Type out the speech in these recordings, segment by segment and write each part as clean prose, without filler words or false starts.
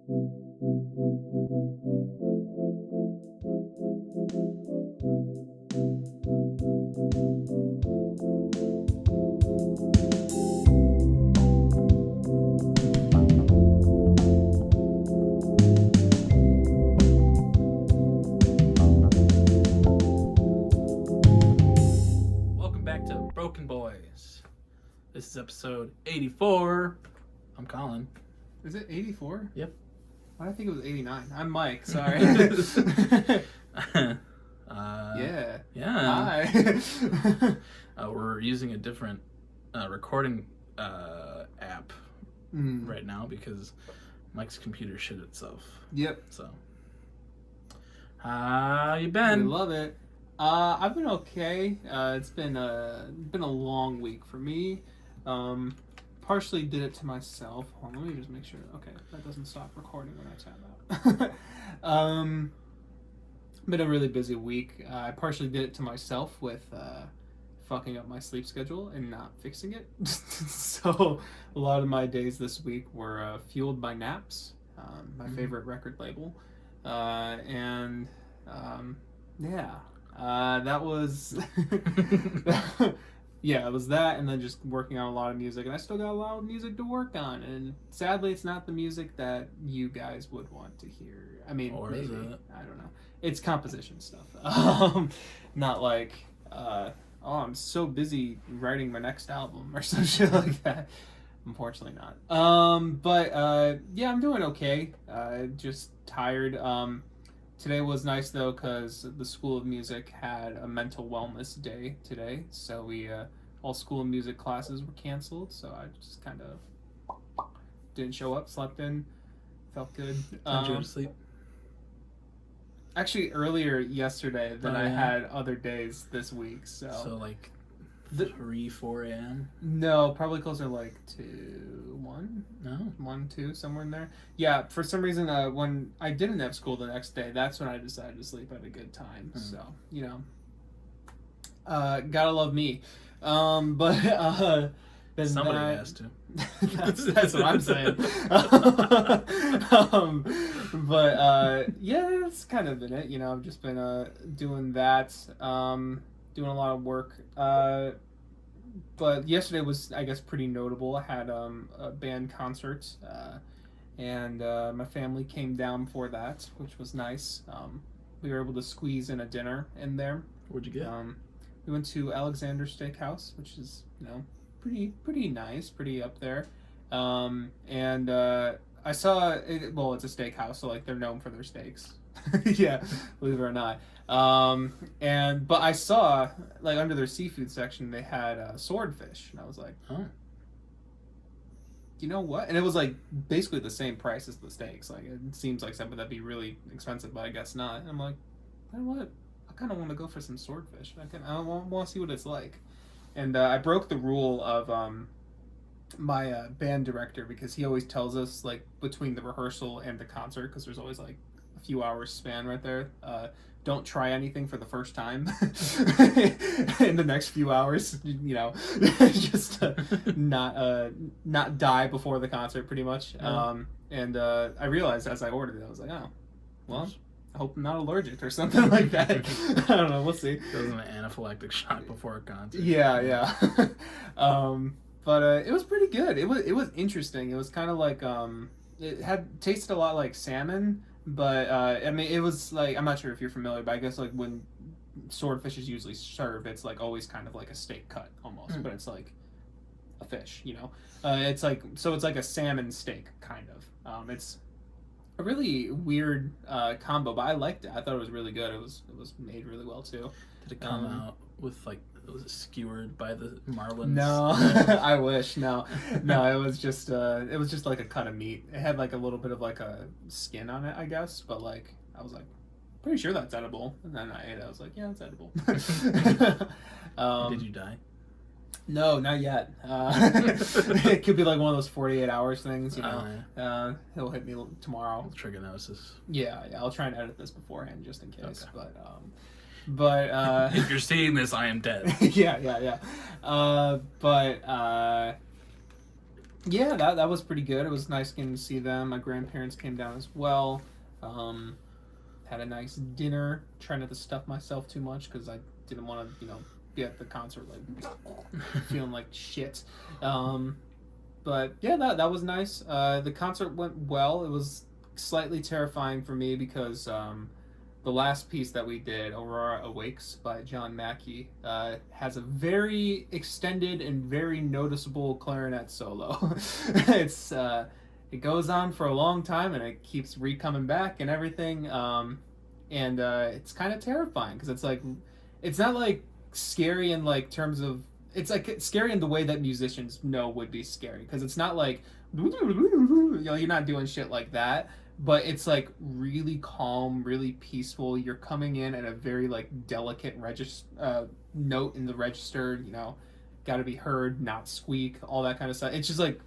Welcome back to BrokeN Boys. This is episode 84. I'm Colin. Is it 84? Yep. Why did I think it was 89? I'm Mike, sorry. Yeah. Yeah. Hi. We're using a different recording app right now because Mike's computer shit itself. Yep. So, how you We been? love it. I've been okay. It's been a long week for me. Partially did it to myself. Hold on, let me just make sure. Okay, that doesn't stop recording when I tab out. Been a really busy week. I partially did it to myself with fucking up my sleep schedule and not fixing it. So a lot of my days this week were fueled by naps. My favorite record label, and yeah. That was yeah, it was that, and then just working on a lot of music, and I still got a lot of music to work on, and sadly it's not the music that you guys would want to hear. I mean, Or maybe, is it? I don't know. It's composition stuff. Not like oh, I'm so busy writing my next album or some shit like that. Unfortunately not. But yeah, I'm doing okay. Just tired. Today was nice though because the School of Music had a mental wellness day today, so we all School of Music classes were canceled. So I just kind of didn't show up, slept in, felt good. Did you go to sleep? Actually, earlier yesterday than I had other days this week. So like 3, 4 a.m. No, probably closer like to 1. No, 1, 2, somewhere in there. Yeah, for some reason, when I didn't have school the next day, that's when I decided to sleep at a good time. So, you know, gotta love me. But then somebody has to. that's what I'm saying. Yeah, that's kind of been it. You know, I've just been doing that, doing a lot of work. But yesterday was, I guess, pretty notable. I had a band concert, and my family came down for that, which was nice. We were able to squeeze in a dinner in there. Where'd you get? We went to Alexander Steakhouse, which is, you know, pretty nice, pretty up there. And I saw it, well, it's a steakhouse, so like they're known for their steaks. Yeah, believe it or not. But I saw like under their seafood section they had swordfish, and I was like, Oh, you know what? And it was like basically the same price as the steaks. Like it seems like something that'd be really expensive, but I guess not. And I'm like, you know what? I kind of want to go for some swordfish. I want to see what it's like. And I broke the rule of my band director because he always tells us like between the rehearsal and the concert, because there's always like a few hours span right there. Don't try anything for the first time in the next few hours. You know, just not die before the concert, pretty much. And I realized as I ordered it, I was like, oh, well, I hope I'm not allergic or something like that. I don't know. We'll see. it was an anaphylactic shock before a concert. Yeah. But it was pretty good. It was interesting. It was kind of like it had tasted a lot like salmon, but I mean it was like, I'm not sure if you're familiar, but I guess like when swordfish is usually served, it's like always kind of like a steak cut almost, but it's like a fish, you know. It's like a salmon steak kind of. It's a really weird combo, but I liked it. I thought it was really good. It was made really well too. Did it come out with like, was it skewered by the marlins? No, I wish. No, it was just like a cut of meat. It had like a little bit of like a skin on it, I guess. But like, I was like, pretty sure that's edible. And then I ate it. I was like, yeah, it's edible. Did you die? No, not yet. It could be like one of those 48 hours things, you know. He'll hit me tomorrow. Trigonosis. Yeah, I'll try and edit this beforehand just in case. Okay. But if you're seeing this, I am dead. yeah. Yeah, that was pretty good. It was nice getting to see them. My grandparents came down as well. Had a nice dinner. Try not to stuff myself too much because I didn't want to, be at the concert like feeling like shit. But yeah, that was nice. The concert went well. It was slightly terrifying for me because the last piece that we did, Aurora Awakes by John Mackey, has a very extended and very noticeable clarinet solo. It goes on for a long time and it keeps coming back and everything. And it's kind of terrifying because it's not like scary in like terms of, it's like scary in the way that musicians know would be scary because it's not like you're not doing shit like that, but it's like really calm, really peaceful. You're coming in at a very like delicate note in the register, got to be heard, not squeak, all that kind of stuff. It's just like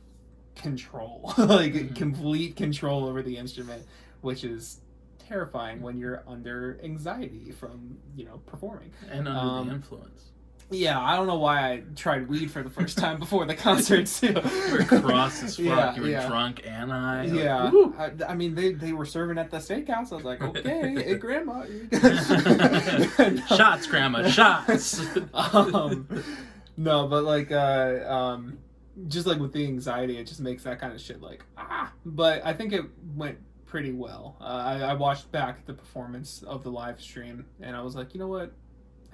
control, like complete control over the instrument, which is terrifying when you're under anxiety from performing and under the influence. Yeah, I don't know why I tried weed for the first time before the concert too. You were cross as fuck. Yeah, you were drunk and high. Yeah, like, I mean they were serving at the steakhouse. I was like, okay, hey grandma. Shots, grandma, shots. No, but like just like with the anxiety, it just makes that kind of shit like But I think it went pretty well. I watched back the performance of the live stream and I was like, you know what?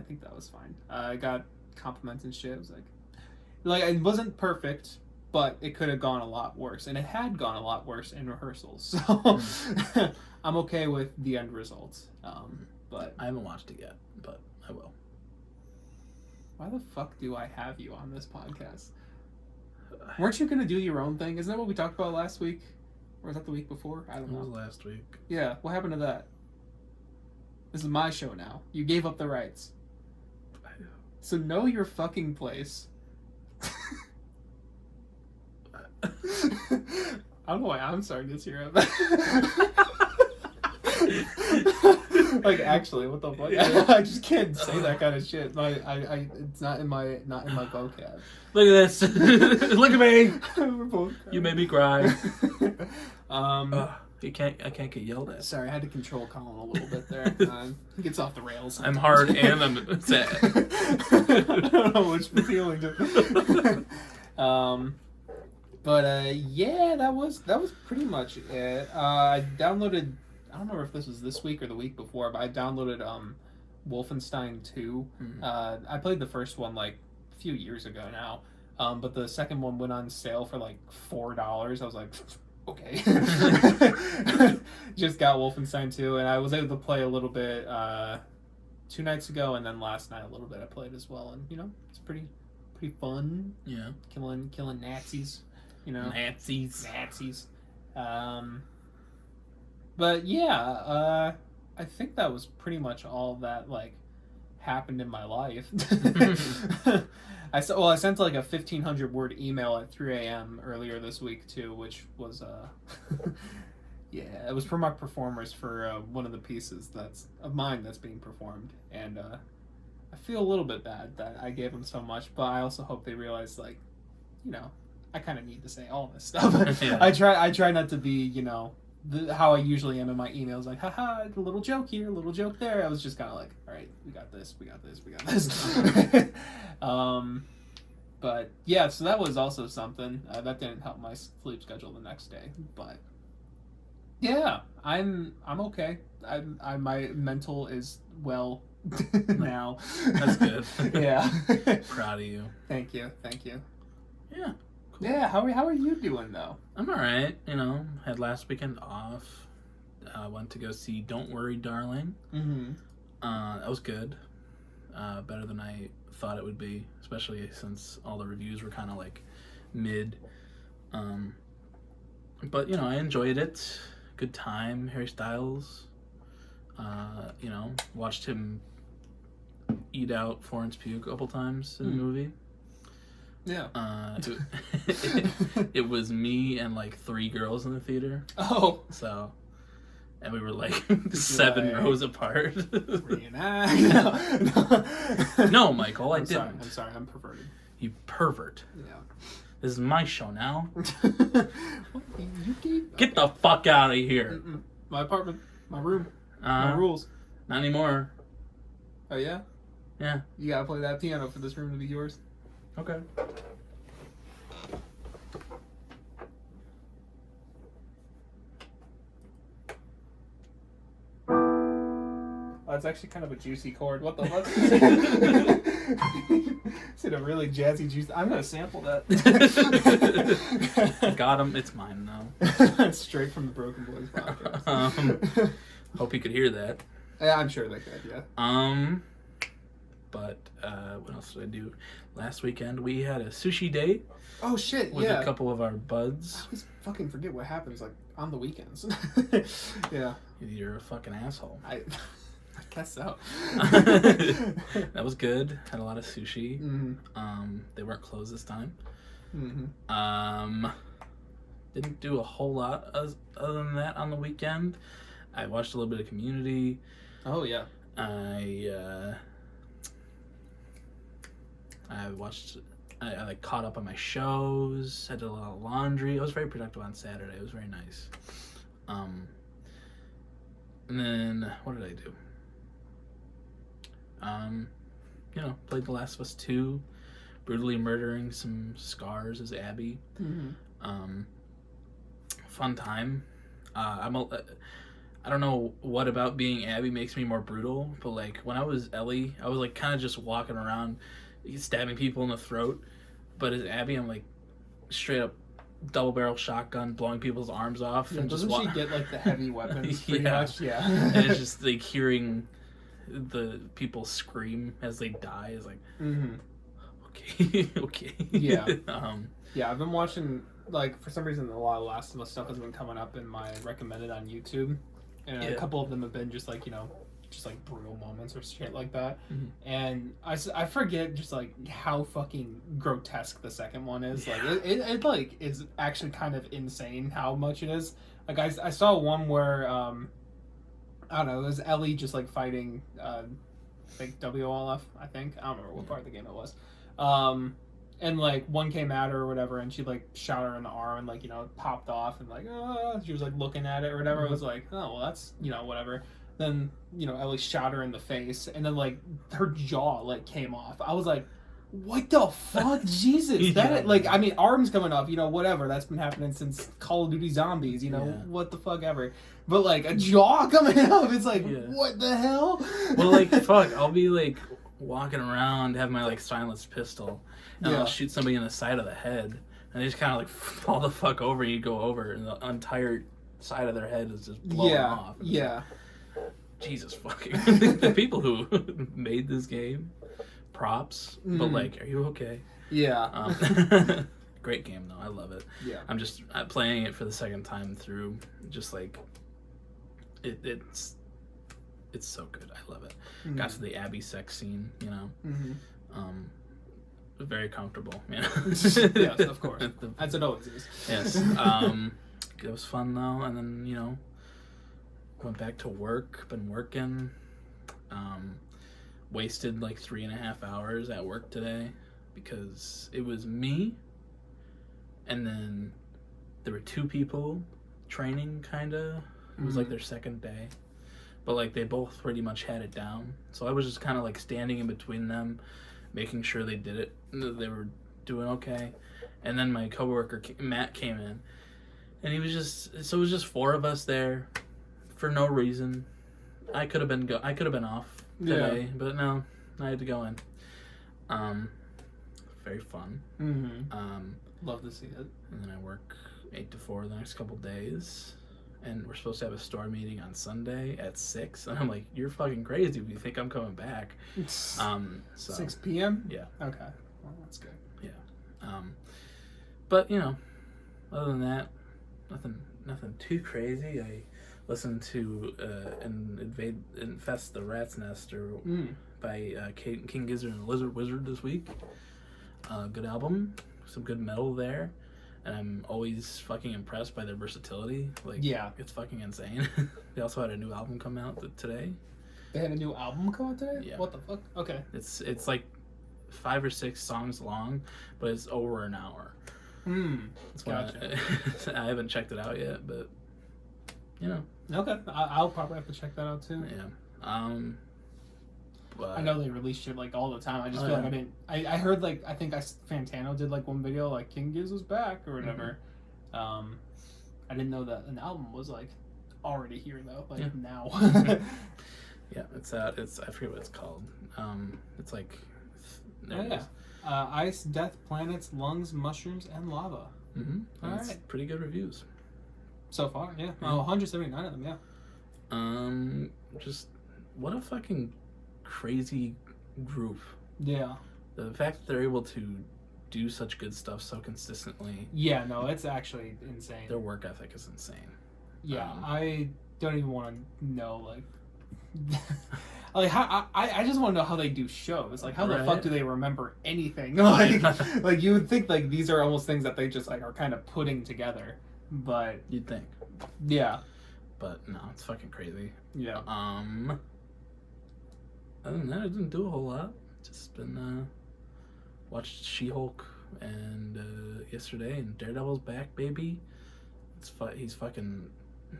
I think that was fine. I got compliments and shit. It was like it wasn't perfect, but it could have gone a lot worse, and it had gone a lot worse in rehearsals. So I'm okay with the end results. But I haven't watched it yet, but I will. Why the fuck do I have you on this podcast? Weren't you gonna do your own thing? Isn't that what we talked about last week? Or was that the week before? I don't know. It was last week. Yeah. What happened to that? This is my show now. You gave up the rights. So know your fucking place. I don't know why I'm starting this year. Like actually, what the fuck? I just can't say that kind of shit. It's not in my vocab. Look at this. Look at me. We're both You made me cry. I can't get yelled at. Sorry, I had to control Colin a little bit there. He gets off the rails sometimes. I'm hard and I'm sad. I don't know which feeling to. Yeah, that was pretty much it. I downloaded. I don't remember if this was this week or the week before, but I downloaded Wolfenstein 2. I played the first one like a few years ago now, but the second one went on sale for like $4. I was like, okay. Just got Wolfenstein 2, and I was able to play a little bit 2 nights ago, and then last night a little bit I played as well, and it's pretty fun. Yeah, killing Nazis. Nazis. But yeah, I think that was pretty much all that like happened in my life. I sent like a 1,500 word email at 3 a.m. earlier this week too, which was yeah, it was for my performers for one of the pieces that's being performed, and I feel a little bit bad that I gave them so much, but I also hope they realize like, I kind of need to say all this stuff. Yeah. I try not to be how I usually am in my emails, like, haha, a little joke here, a little joke there. I was just kind of like, all right, we got this. But yeah, so that was also something that didn't help my sleep schedule the next day. But yeah, I'm okay. My mental is well now. That's good. Yeah. Proud of you. Thank you. Yeah. Cool. Yeah, how are you doing though? I'm alright, had last weekend off. Went to go see Don't Worry Darling. Mm-hmm. That was good. Better than I thought it would be, especially since all the reviews were kind of like mid. But I enjoyed it. Good time. Harry Styles. Watched him eat out Florence Pugh a couple times in the movie. Yeah. It was me and like 3 girls in the theater. Oh. So, and we were like 7 rows apart. No, no, Michael, I didn't. I'm sorry, I'm perverted. You pervert. Yeah. This is my show now. You Get the fuck out of here. My apartment, my room, my rules. Not anymore. Oh yeah? Yeah. You gotta play that piano for this room to be yours. Okay. Oh, it's actually kind of a juicy chord. What the fuck? Is it a really jazzy juicy? I'm gonna sample that. Got him. It's mine now. Straight from the Broken Boys podcast. Hope you could hear that. Yeah, I'm sure they could. Yeah. But what else did I do? Last weekend we had a sushi day. Oh shit! With a couple of our buds. I always fucking forget what happens like on the weekends. Yeah. You're a fucking asshole. I guess so. That was good. Had a lot of sushi. Mm-hmm. They weren't closed this time. Mm-hmm. Didn't do a whole lot other than that on the weekend. I watched a little bit of Community. Oh yeah. I like caught up on my shows. I did a lot of laundry. I was very productive on Saturday. It was very nice. And then what did I do? Played The Last of Us 2, brutally murdering some scars as Abby. Mm-hmm. Fun time. I don't know what about being Abby makes me more brutal, but like when I was Ellie, I was like kind of just walking around stabbing people in the throat, but as Abby, I'm like straight up double barrel shotgun blowing people's arms off. Yeah, and doesn't she get like the heavy weapons pretty much? Yeah. And it's just like hearing the people scream as they die is like, okay. Yeah. Yeah, I've been watching, like, for some reason a lot of Last of Us stuff has been coming up in my recommended on YouTube, and a couple of them have been just like, just like brutal moments or shit like that. And I forget just like how fucking grotesque the second one is. Like it like is actually kind of insane how much it is. Like I saw one where I don't know, it was Ellie just like fighting like WLF, I think. I don't remember what part of the game it was. And like one came at her or whatever, and she like shot her in the arm and like popped off, and like she was like looking at it or whatever. It was like, oh well, that's whatever. Then Ellie shot her in the face, and then like her jaw like came off. I was like, what the fuck? Jesus, that like, I mean, arms coming off, whatever, that's been happening since Call of Duty Zombies, what the fuck ever. But like a jaw coming off, it's like, what the hell? Well, like fuck, I'll be like walking around, have my like silenced pistol, and I'll shoot somebody in the side of the head, and they just kind of like fall the fuck over. You go over, and the entire side of their head is just blown off. Yeah. Jesus fucking the people who made this game, props. But like, are you okay? Yeah. Great game though. I love it. Yeah. I'm just playing it for the second time through. Just like it's so good. I love it. Got to the Abby sex scene. Very comfortable. Yes, of course. As it always is. Yes. It was fun though, and then went back to work, been working, wasted like 3.5 hours at work today because it was me and then there were 2 people training kinda. It was like their second day, but like they both pretty much had it down, so I was just kind of like standing in between them, making sure they did it, they were doing okay. And then my coworker Matt came in, and he was it was just 4 of us there for no reason. I could have been off today, but no, I had to go in. Very fun. Love to see it. And then I work 8 to 4 the next couple days, and we're supposed to have a store meeting on Sunday at 6. And I'm like, you're fucking crazy if you think I'm coming back. So 6 p.m. Yeah. Okay. Well, that's good. Yeah. But other than that, nothing too crazy. I listened to Infest the Rat's Nest by King Gizzard and Lizard Wizard this week. Good album, some good metal there, and I'm always fucking impressed by their versatility. Like, it's fucking insane. They also had a new album come out today. They had a new album come out today? Yeah. What the fuck? Okay. It's like 5 or 6 songs long, but it's over an hour. That's why Gotcha. I haven't checked it out yet, but you know. Okay, I'll probably have to check that out too. Yeah. But I know they release shit like all the time. I just feel yeah. like I didn't. I heard like I think Fantano did like one video like King Giz was back or whatever. I didn't know that an album was like already here though. Like now. Yeah, it's out. I forget what it's called. It's like. Ice, Death, Planets, Lungs, Mushrooms, and Lava. All right. Pretty good reviews. So far, yeah. 179 of them, yeah. Just what a fucking crazy group. Yeah. The fact that they're able to do such good stuff so consistently. Yeah, no, it's actually insane. Their work ethic is insane. Yeah, I don't even want to know, like... like how I just want to know how they do shows. Like how the fuck do they remember anything? Like you would think like these are almost things that they just like are kind of putting together, but you'd think. Yeah. But no, it's fucking crazy. Yeah. Other than that, I didn't do a whole lot. Just been watched She-Hulk and yesterday, and Daredevil's back, baby.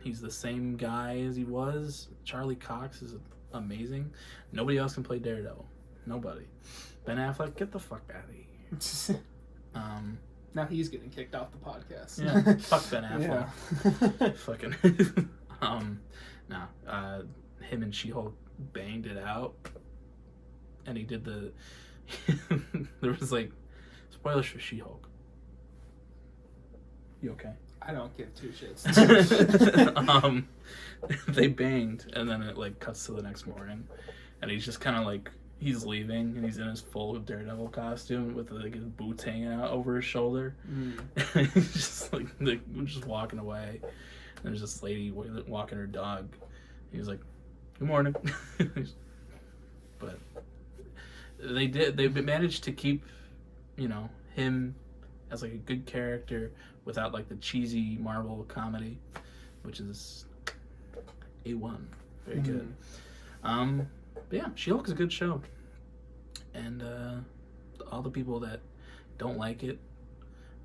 He's the same guy as he was. Charlie Cox is amazing. Nobody else can play Daredevil. Nobody. Ben Affleck, get the fuck out of here. Now he's getting kicked off the podcast. Yeah, fuck Ben Affleck. Yeah. Fucking. Him and She-Hulk banged it out, and he did the. There was like spoilers for She-Hulk. You okay? I don't give two shits. They banged, and then it like cuts to the next morning, and he's just kind of like he's leaving, and he's in his full Daredevil costume with like his boots hanging out over his shoulder. He's just like just walking away. And there's this lady walking her dog. He's like, "Good morning," but they managed to keep, him as like a good character without like the cheesy Marvel comedy, which is A1. Very good. But yeah, She-Hulk is a good show. And all the people that don't like it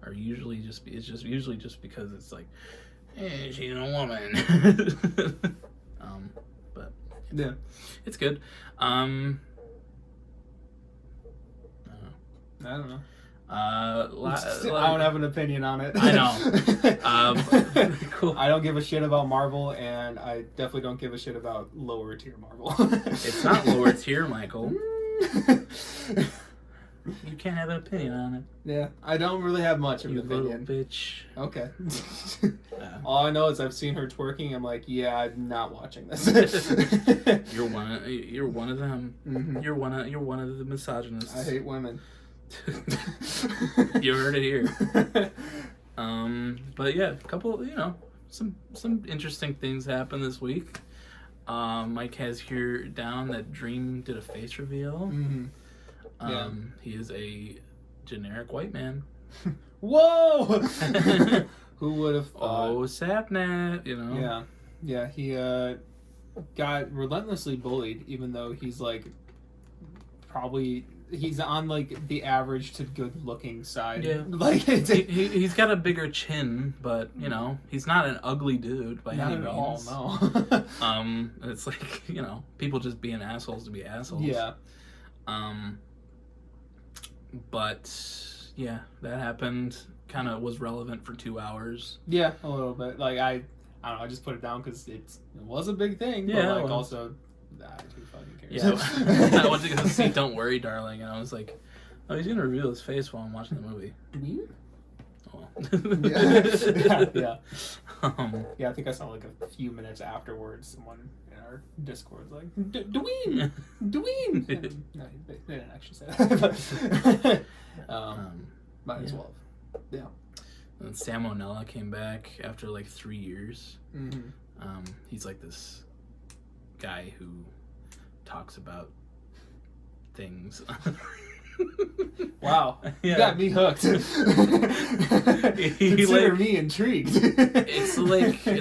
are usually just because it's like, hey, she's a woman. But yeah, it's good. I don't know. I don't have an opinion on it. I know. Cool. I don't give a shit about Marvel, and I definitely don't give a shit about lower tier Marvel. It's not lower tier, Michael. You can't have an opinion on it. Yeah, I don't really have much of an opinion. You little bitch. Okay. All I know is I've seen her twerking. I'm like, yeah, I'm not watching this. You're one of them. Mm-hmm. You're one of the misogynists. I hate women. You heard it here. But yeah, a couple, some interesting things happened this week. Mike has here down that Dream did a face reveal. Mm-hmm. Yeah. He is a generic white man. Whoa! Who would have thought? Oh, Sapnap, Yeah, he got relentlessly bullied, even though he's like he's on like the average to good looking side. Yeah, like he's got a bigger chin, but he's not an ugly dude by any means. Not at all, no. It's like people just being assholes to be assholes. Yeah. But yeah, that happened. Kind of was relevant for 2 hours. Yeah, a little bit. Like I don't know. I just put it down because it was a big thing. Yeah, but like also, who fucking cares? Yeah, I went to go see "Don't Worry, Darling," and I was like, "Oh, he's gonna reveal his face while I'm watching the movie." Dwayne? Oh. Yeah. Yeah, I think I saw like a few minutes afterwards. Someone in our Discord was like, "Dwayne, Dwayne." No, they didn't actually say that. But, might as well. Yeah. And Sam O'Nella came back after like 3 years. Mm-hmm. He's like this guy who talks about things. Wow, Yeah. You got me hooked. Consider me intrigued. It's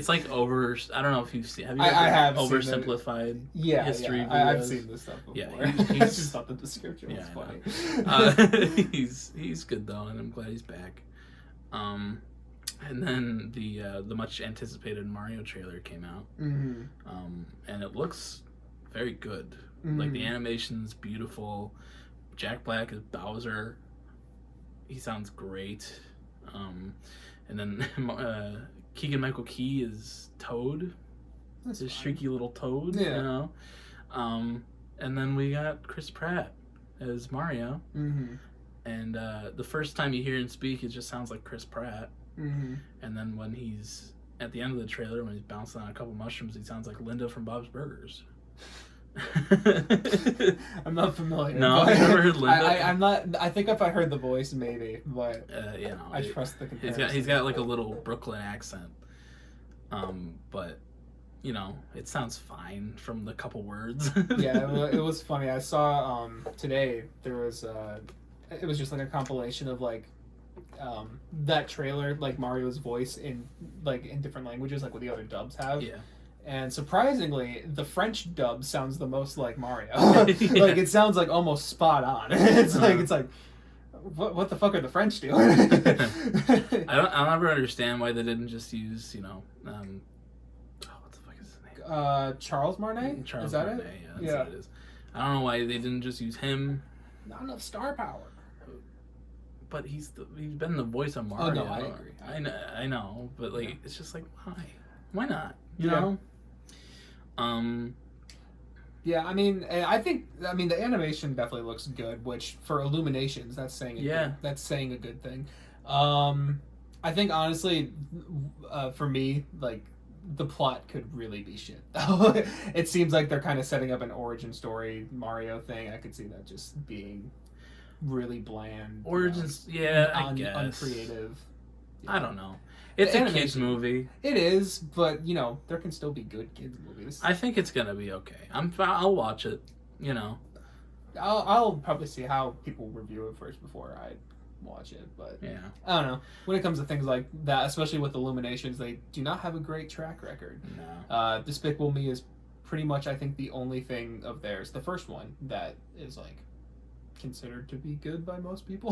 like over. I don't know if you've seen. Have you I have oversimplified history videos? I've seen this stuff before. Yeah, I just thought the description was funny. He's good though, and I'm glad he's back. And then the much anticipated Mario trailer came out, Mm-hmm. and it looks very good. Mm-hmm. Like the animation's beautiful. Jack Black is Bowser. He sounds great. And then Keegan Michael Key is Toad. That's This fine. streaky little Toad. Yeah. You know. And then we got Chris Pratt as Mario. Mm-hmm. And the first time you hear him speak, it just sounds like Chris Pratt. Mm-hmm. And then when he's at the end of the trailer, when he's bouncing on a couple mushrooms, he sounds like Linda from Bob's Burgers. I'm not familiar. No, you've never heard Linda? I'm not. I think if I heard the voice, maybe, but You know, I trust the comparison. he's got like a little Brooklyn accent. But you know, it sounds fine from the couple words. Yeah, it was funny. I saw today there was it was just like a compilation of like that trailer, like Mario's voice in different languages, like what the other dubs have. Yeah. And surprisingly, the French dub sounds the most like Mario. Yeah. Like it sounds like almost spot on. It's like what the fuck are the French doing? I'll never understand why they didn't just use, you know, what the fuck is his name? Charles Martinet? Charles Is that Martinet, it? yeah, that's what it is. I don't know why they didn't just use him. Not enough star power. But he's been the voice of Mario. Oh no, I agree. I know, but like it's just like why not? You Yeah. know. Yeah, I mean the animation definitely looks good, which for Illuminations, that's saying that's saying a good thing. I think honestly, for me, like the plot could really be shit. It seems like they're kind of setting up an origin story Mario thing. I could see that just being really bland. Origins, yeah, I guess uncreative. I don't know. It's a kids movie. It is, but you know there can still be good kids movies. I think it's gonna be okay. I'll watch it. You know. I'll probably see how people review it first before I watch it, but Yeah. I don't know. When it comes to things like that, especially with Illuminations, they do not have a great track record. No. Despicable Me is pretty much, I think, the only thing of theirs, the first one, that is like considered to be good by most people.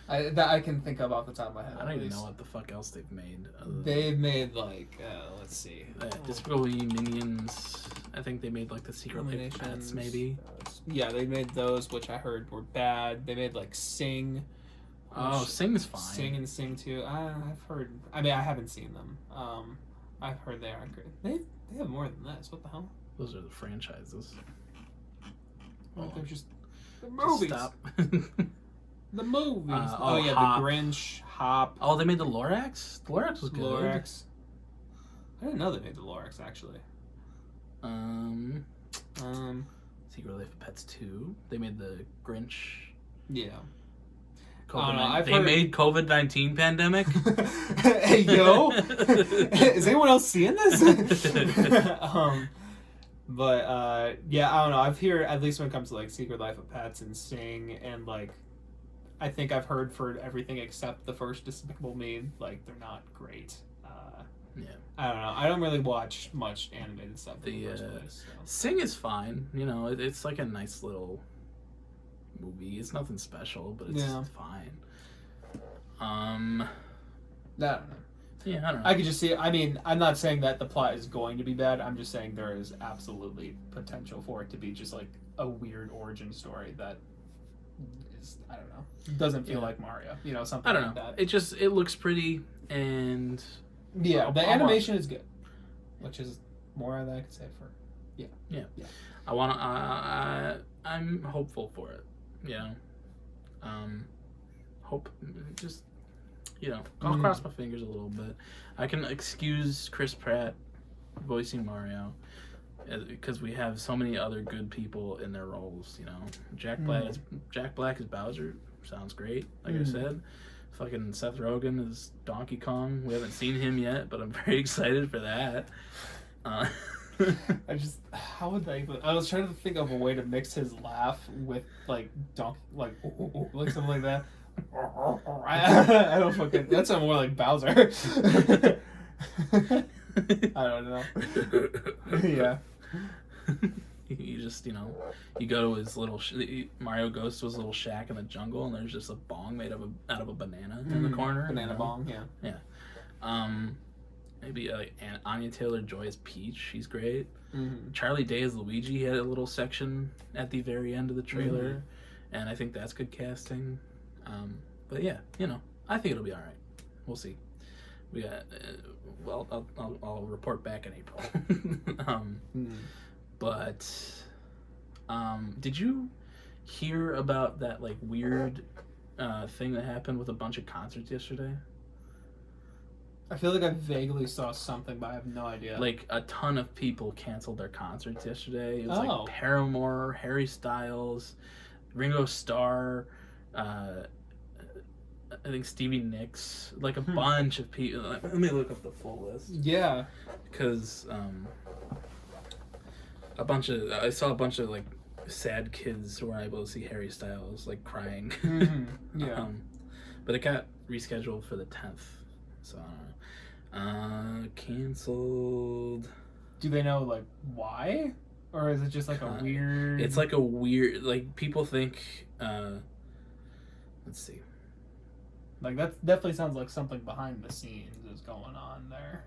That I can think of off the top of my head. I don't even know what the fuck else they've made. They've made like let's see, Despicable Me, Minions. I think they made like the Secret Life of Pets, maybe. Yeah, they made those, which I heard were bad. They made like Sing. Oh, Sing's fine. Sing and Sing 2. I've heard. I mean, I haven't seen them. I've heard they aren't great. They have more than this. What the hell? Those are the franchises. Like they're just the movies. Stop. The movies. Hop. The Grinch, Hop. Oh, they made the Lorax? The Lorax was good. Lorax. I didn't know they made the Lorax actually. Secret Life of Pets 2. They made the Grinch. Yeah. They made COVID-19 pandemic. Hey yo, is anyone else seeing this? But yeah, I don't know. I've heard, at least when it comes to like Secret Life of Pets and Sing, and like I think I've heard for everything except the first Despicable Me, like they're not great. Yeah. I don't know. I don't really watch much animated stuff in the first place. So. Sing is fine. You know, it's like a nice little movie. It's nothing special, but it's fine. I don't know. Yeah, I don't know. I could just see. I mean, I'm not saying that the plot is going to be bad. I'm just saying there is absolutely potential for it to be just like a weird origin story that is, I don't know, doesn't feel like Mario. You know, something I don't like know. that. It looks pretty, and yeah, the animation is good, which is more than I could say for. Yeah. I want to. I'm hopeful for it. You know, hope just. You know, I'll cross my fingers a little bit. I can excuse Chris Pratt voicing Mario because we have so many other good people in their roles. You know, Jack Black is Bowser. Sounds great. Like I said, fucking Seth Rogen is Donkey Kong. We haven't seen him yet, but I'm very excited for that. How would they? I was trying to think of a way to mix his laugh with like donkey, like something like that. I don't fucking. That sounds more like Bowser. I don't know. Yeah. You just, you go to his little Mario goes to his little shack in the jungle, and there's just a bong made out of a banana in the corner. Banana bong, yeah. Yeah. Maybe Anya Taylor-Joy as Peach. She's great. Mm-hmm. Charlie Day as Luigi had a little section at the very end of the trailer, and I think that's good casting. But yeah, I think it'll be all right. We'll see. We got. I'll report back in April. But did you hear about that weird thing that happened with a bunch of concerts yesterday? I feel like I vaguely saw something, but I have no idea. A ton of people canceled their concerts yesterday. It was Paramore, Harry Styles, Ringo Starr, I think Stevie Nicks, a bunch of people. Let me look up the full list. Yeah. Because I saw a bunch of sad kids who weren't able to see Harry Styles crying. Yeah. But it got rescheduled for the 10th, so I don't know. Canceled. Do they know why, or is it just a weird? It's a weird people think. Let's see. That definitely sounds like something behind the scenes is going on there.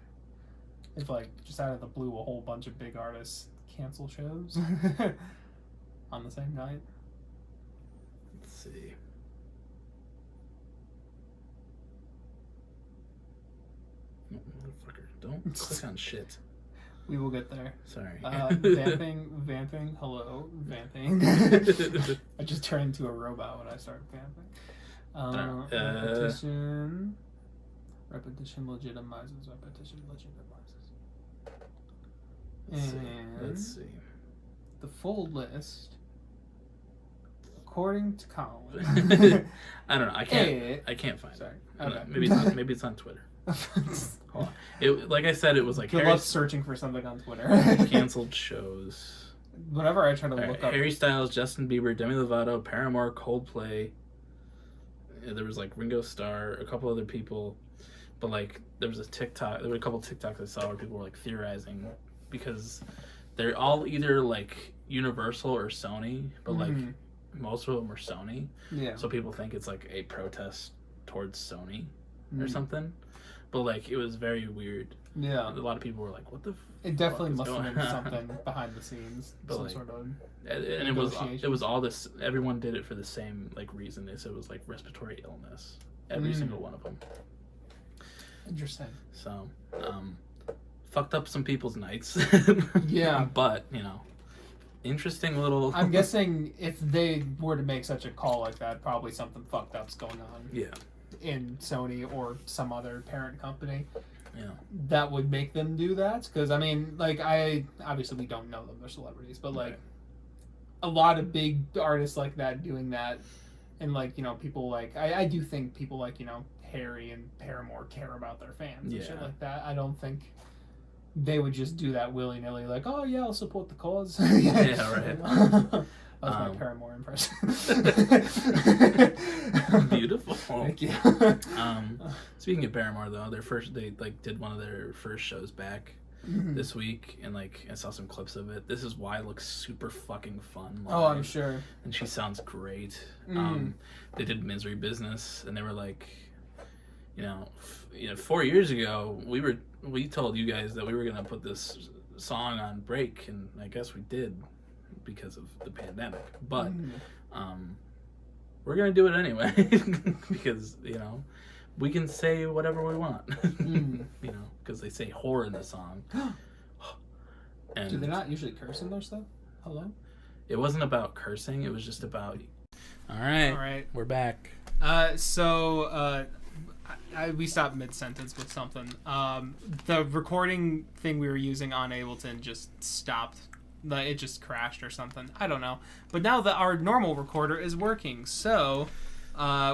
If just out of the blue, a whole bunch of big artists cancel shows on the same night. Let's see. Oh, motherfucker! Don't click on shit. We will get there. Sorry. Vamping. Hello, vamping. I just turned into a robot when I started vamping. Repetition legitimizes. Let's see. The full list, according to Colin. I don't know. I can't find Sorry. it. Okay. Maybe it's on Twitter. Hold on. It, like I said, it was Good luck searching for something on Twitter. Canceled shows. Whenever I try to look up Harry Styles, Justin Bieber, Demi Lovato, Paramore, Coldplay. There was Ringo Starr, a couple other people, but there was a TikTok. There were a couple TikToks I saw where people were theorizing because they're all either Universal or Sony, but most of them are Sony. Yeah. So people think it's a protest towards Sony or something. But it was very weird. Yeah. A lot of people were like, "What the?" It definitely must have been something behind the scenes, but some sort of. And it was all this. Everyone did it for the same reason. They said it was respiratory illness. Every single one of them. Interesting. So, fucked up some people's nights. Yeah. But interesting little. I'm guessing if they were to make such a call like that, probably something fucked up's going on. Yeah. In Sony or some other parent company. Yeah. That would make them do that. Because, I obviously we don't know them, they're celebrities, but, a lot of big artists like that doing that. And, people I do think people Harry and Paramore care about their fans and shit like that. I don't think they would just do that willy-nilly, oh, yeah, I'll support the cause. Yeah, right. That was my Paramore impression. Beautiful. Thank you. Speaking of Paramore, though, they did one of their first shows back this week, and I saw some clips of it. This Is Why looks super fucking fun. Oh, I'm sure. And she sounds great. They did Misery Business, and they were 4 years ago, we told you guys that we were gonna put this song on break, and I guess we did. Because of the pandemic, but we're gonna do it anyway because we can say whatever we want, because they say whore in the song. And do they not usually curse in their stuff? Hello? It wasn't about cursing, it was just about all right, we're back. We stopped mid-sentence with something. The recording thing we were using on Ableton just stopped. It just crashed or something. I don't know. But now that our normal recorder is working, so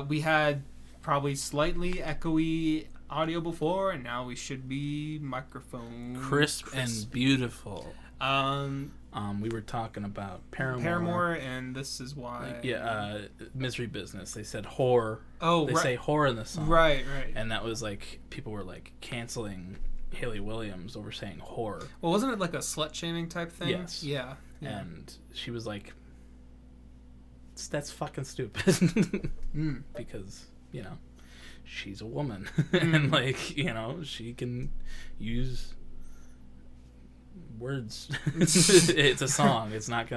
we had probably slightly echoey audio before, and now we should be microphone crisp and beautiful. We were talking about Paramore, and This Is Why. Misery Business. They said whore. Oh, they say whore in the song. Right. And that was people were canceling Haley Williams over saying whore. Well, wasn't it like a slut shaming type thing? Yes. Yeah. And she was like, that's fucking stupid. Because, you know, she's a woman. And, like, you know, she can use words. It's a song. It's not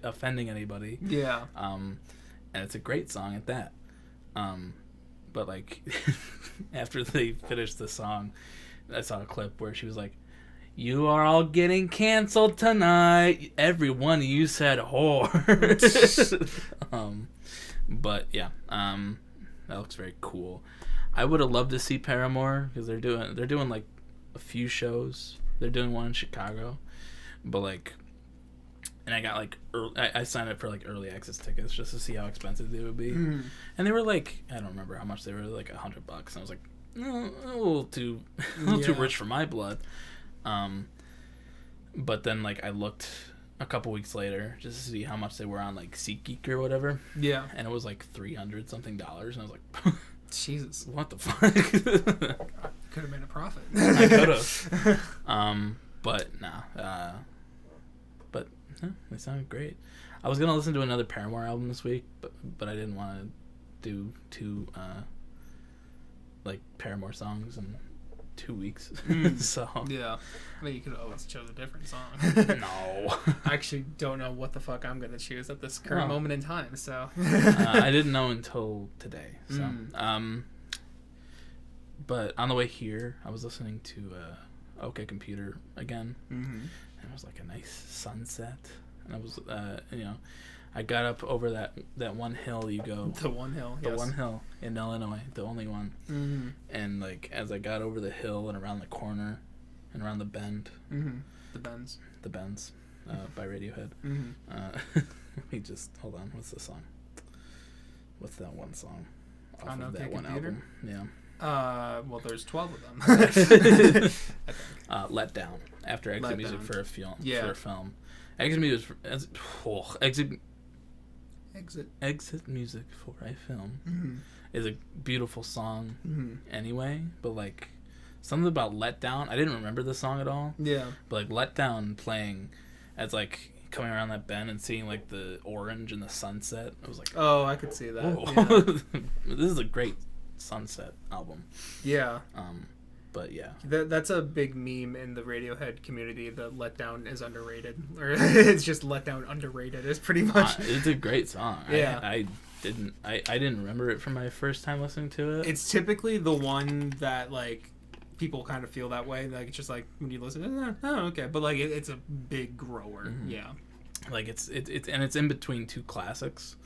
offending anybody. Yeah. And it's a great song at that. But, like, after they finished the song, I saw a clip where she was like, "You are all getting canceled tonight. Every one of you said whore." But yeah, that looks very cool. I would have loved to see Paramore because they're doing like a few shows. They're doing one in Chicago, but like, and I got like I signed up for like early access tickets just to see how expensive they would be, and they were like, I don't remember how much they were, like $100. And I was like, no, a little too rich for my blood. But then like I looked a couple weeks later just to see how much they were on like SeatGeek or whatever. Yeah. And it was like $300 something, and I was like, Jesus, what the fuck? Could have made a profit. I could have. But nah. But they sounded great. I was gonna listen to another Paramore album this week, but I didn't want to do two like Paramore songs in 2 weeks. So yeah, I mean, you could always choose a different song. No, I actually don't know what the fuck I'm gonna choose at this current moment in time. So I didn't know until today. So but on the way here, I was listening to OK Computer again, and it was like a nice sunset, and I was you know, I got up over that one hill you go. The one hill. The one hill in Illinois, the only one. And like as I got over the hill and around the corner and around the bend. The bends. The bends, by Radiohead. Let me just hold on. What's the song? What's that one song off of that one album? Yeah. Well, there's 12 of them. I think. Let Down. After Exit Music Down. for a film. Yeah. For a film. Exit Music Exit Music for a film is a beautiful song anyway, but like something about Let Down, I didn't remember the song at all. Yeah. But like Let Down playing as like coming around that bend and seeing like the orange and the sunset, I was like, oh, I could see that. Yeah. This is a great sunset album. Yeah. But yeah, that's a big meme in the Radiohead community. The Let Down is underrated, or it's just Let Down underrated. It's pretty much. It's a great song. Yeah, I didn't remember it from my first time listening to it. It's typically the one that like people kind of feel that way. Like it's just like when you listen, oh okay, but like it's a big grower. Yeah, like it's and it's in between two classics,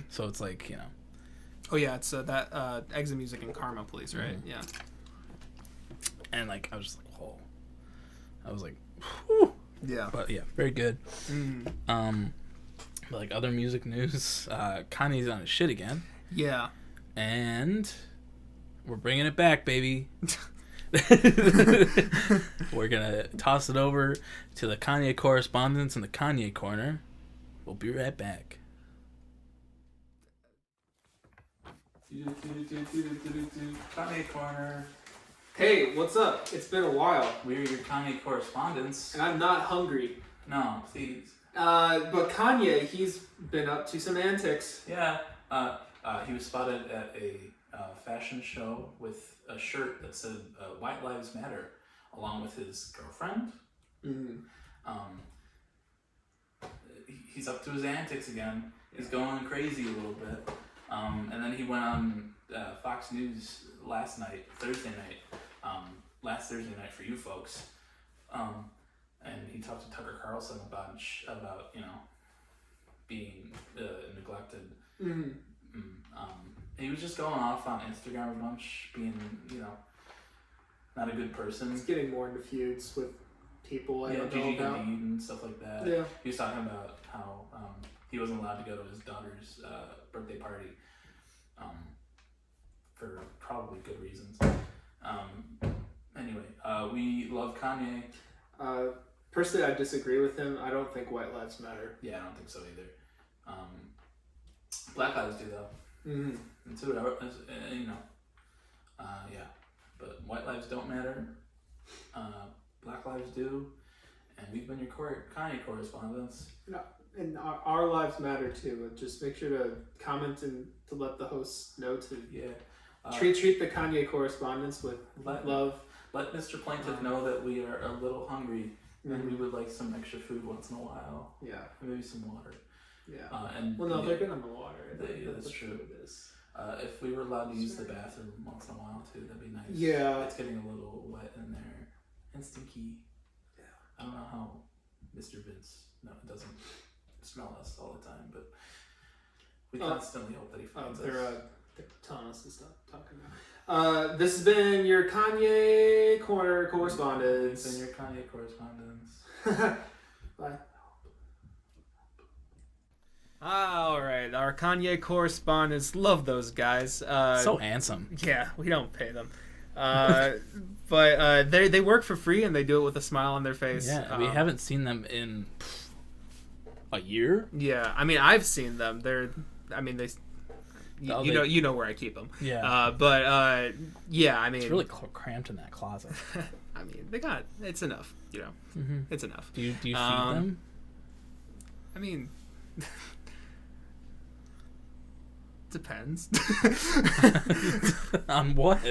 so it's like, you know. Oh yeah, it's that Exit Music and Karma Police, right? Yeah. And like I was just like, whoa. I was like, whew. Yeah. But yeah, very good. But like other music news, Kanye's on his shit again. Yeah. And we're bringing it back, baby. We're gonna toss it over to the Kanye correspondents in the Kanye corner. We'll be right back. Kanye corner. Hey, what's up? It's been a while. We're your Kanye correspondents. And I'm not hungry. No, please. But Kanye, he's been up to some antics. Yeah. He was spotted at a fashion show with a shirt that said White Lives Matter, along with his girlfriend. He's up to his antics again. He's going crazy a little bit. And then he went on Fox News last Thursday night for you folks, and he talked to Tucker Carlson a bunch about, you know, being neglected. He was just going off on Instagram a bunch, being, you know, not a good person. He's getting more into feuds with people I don't know Gigi about. Hadid and stuff like that. Yeah. He was talking about how he wasn't allowed to go to his daughter's birthday party for probably good reasons. Anyway, we love Kanye. Personally, I disagree with him. I don't think White Lives Matter. Yeah, I don't think so either. Black Lives do though. And so, you know, yeah. But White Lives don't matter. Black Lives Do, and we've been your Kanye correspondents. No, and our lives matter too. Just make sure to comment and to let the hosts know to treat the Kanye correspondents with love. Let Mr. Plaintive know that we are a little hungry and we would like some extra food once in a while. Yeah. And maybe some water. Yeah. They're good on the water. That's true. If we were allowed to use the bathroom once in a while too, that'd be nice. Yeah. It's getting a little wet in there and stinky. Yeah. I don't know how Mr. Vince doesn't smell us all the time, but we constantly hope that he finds us. They're telling us to stop talking now. This has been your Kanye correspondence. It's been your Kanye correspondence. Bye. All right, our Kanye correspondents. Love those guys. So handsome. Yeah, we don't pay them. But they work for free and they do it with a smile on their face. Yeah, we haven't seen them in a year. Yeah, I mean I've seen them. You know where I keep them. Yeah. Yeah, I mean it's really cramped in that closet. I mean it's enough. It's enough. Do you feed them? I mean. Depends. On what?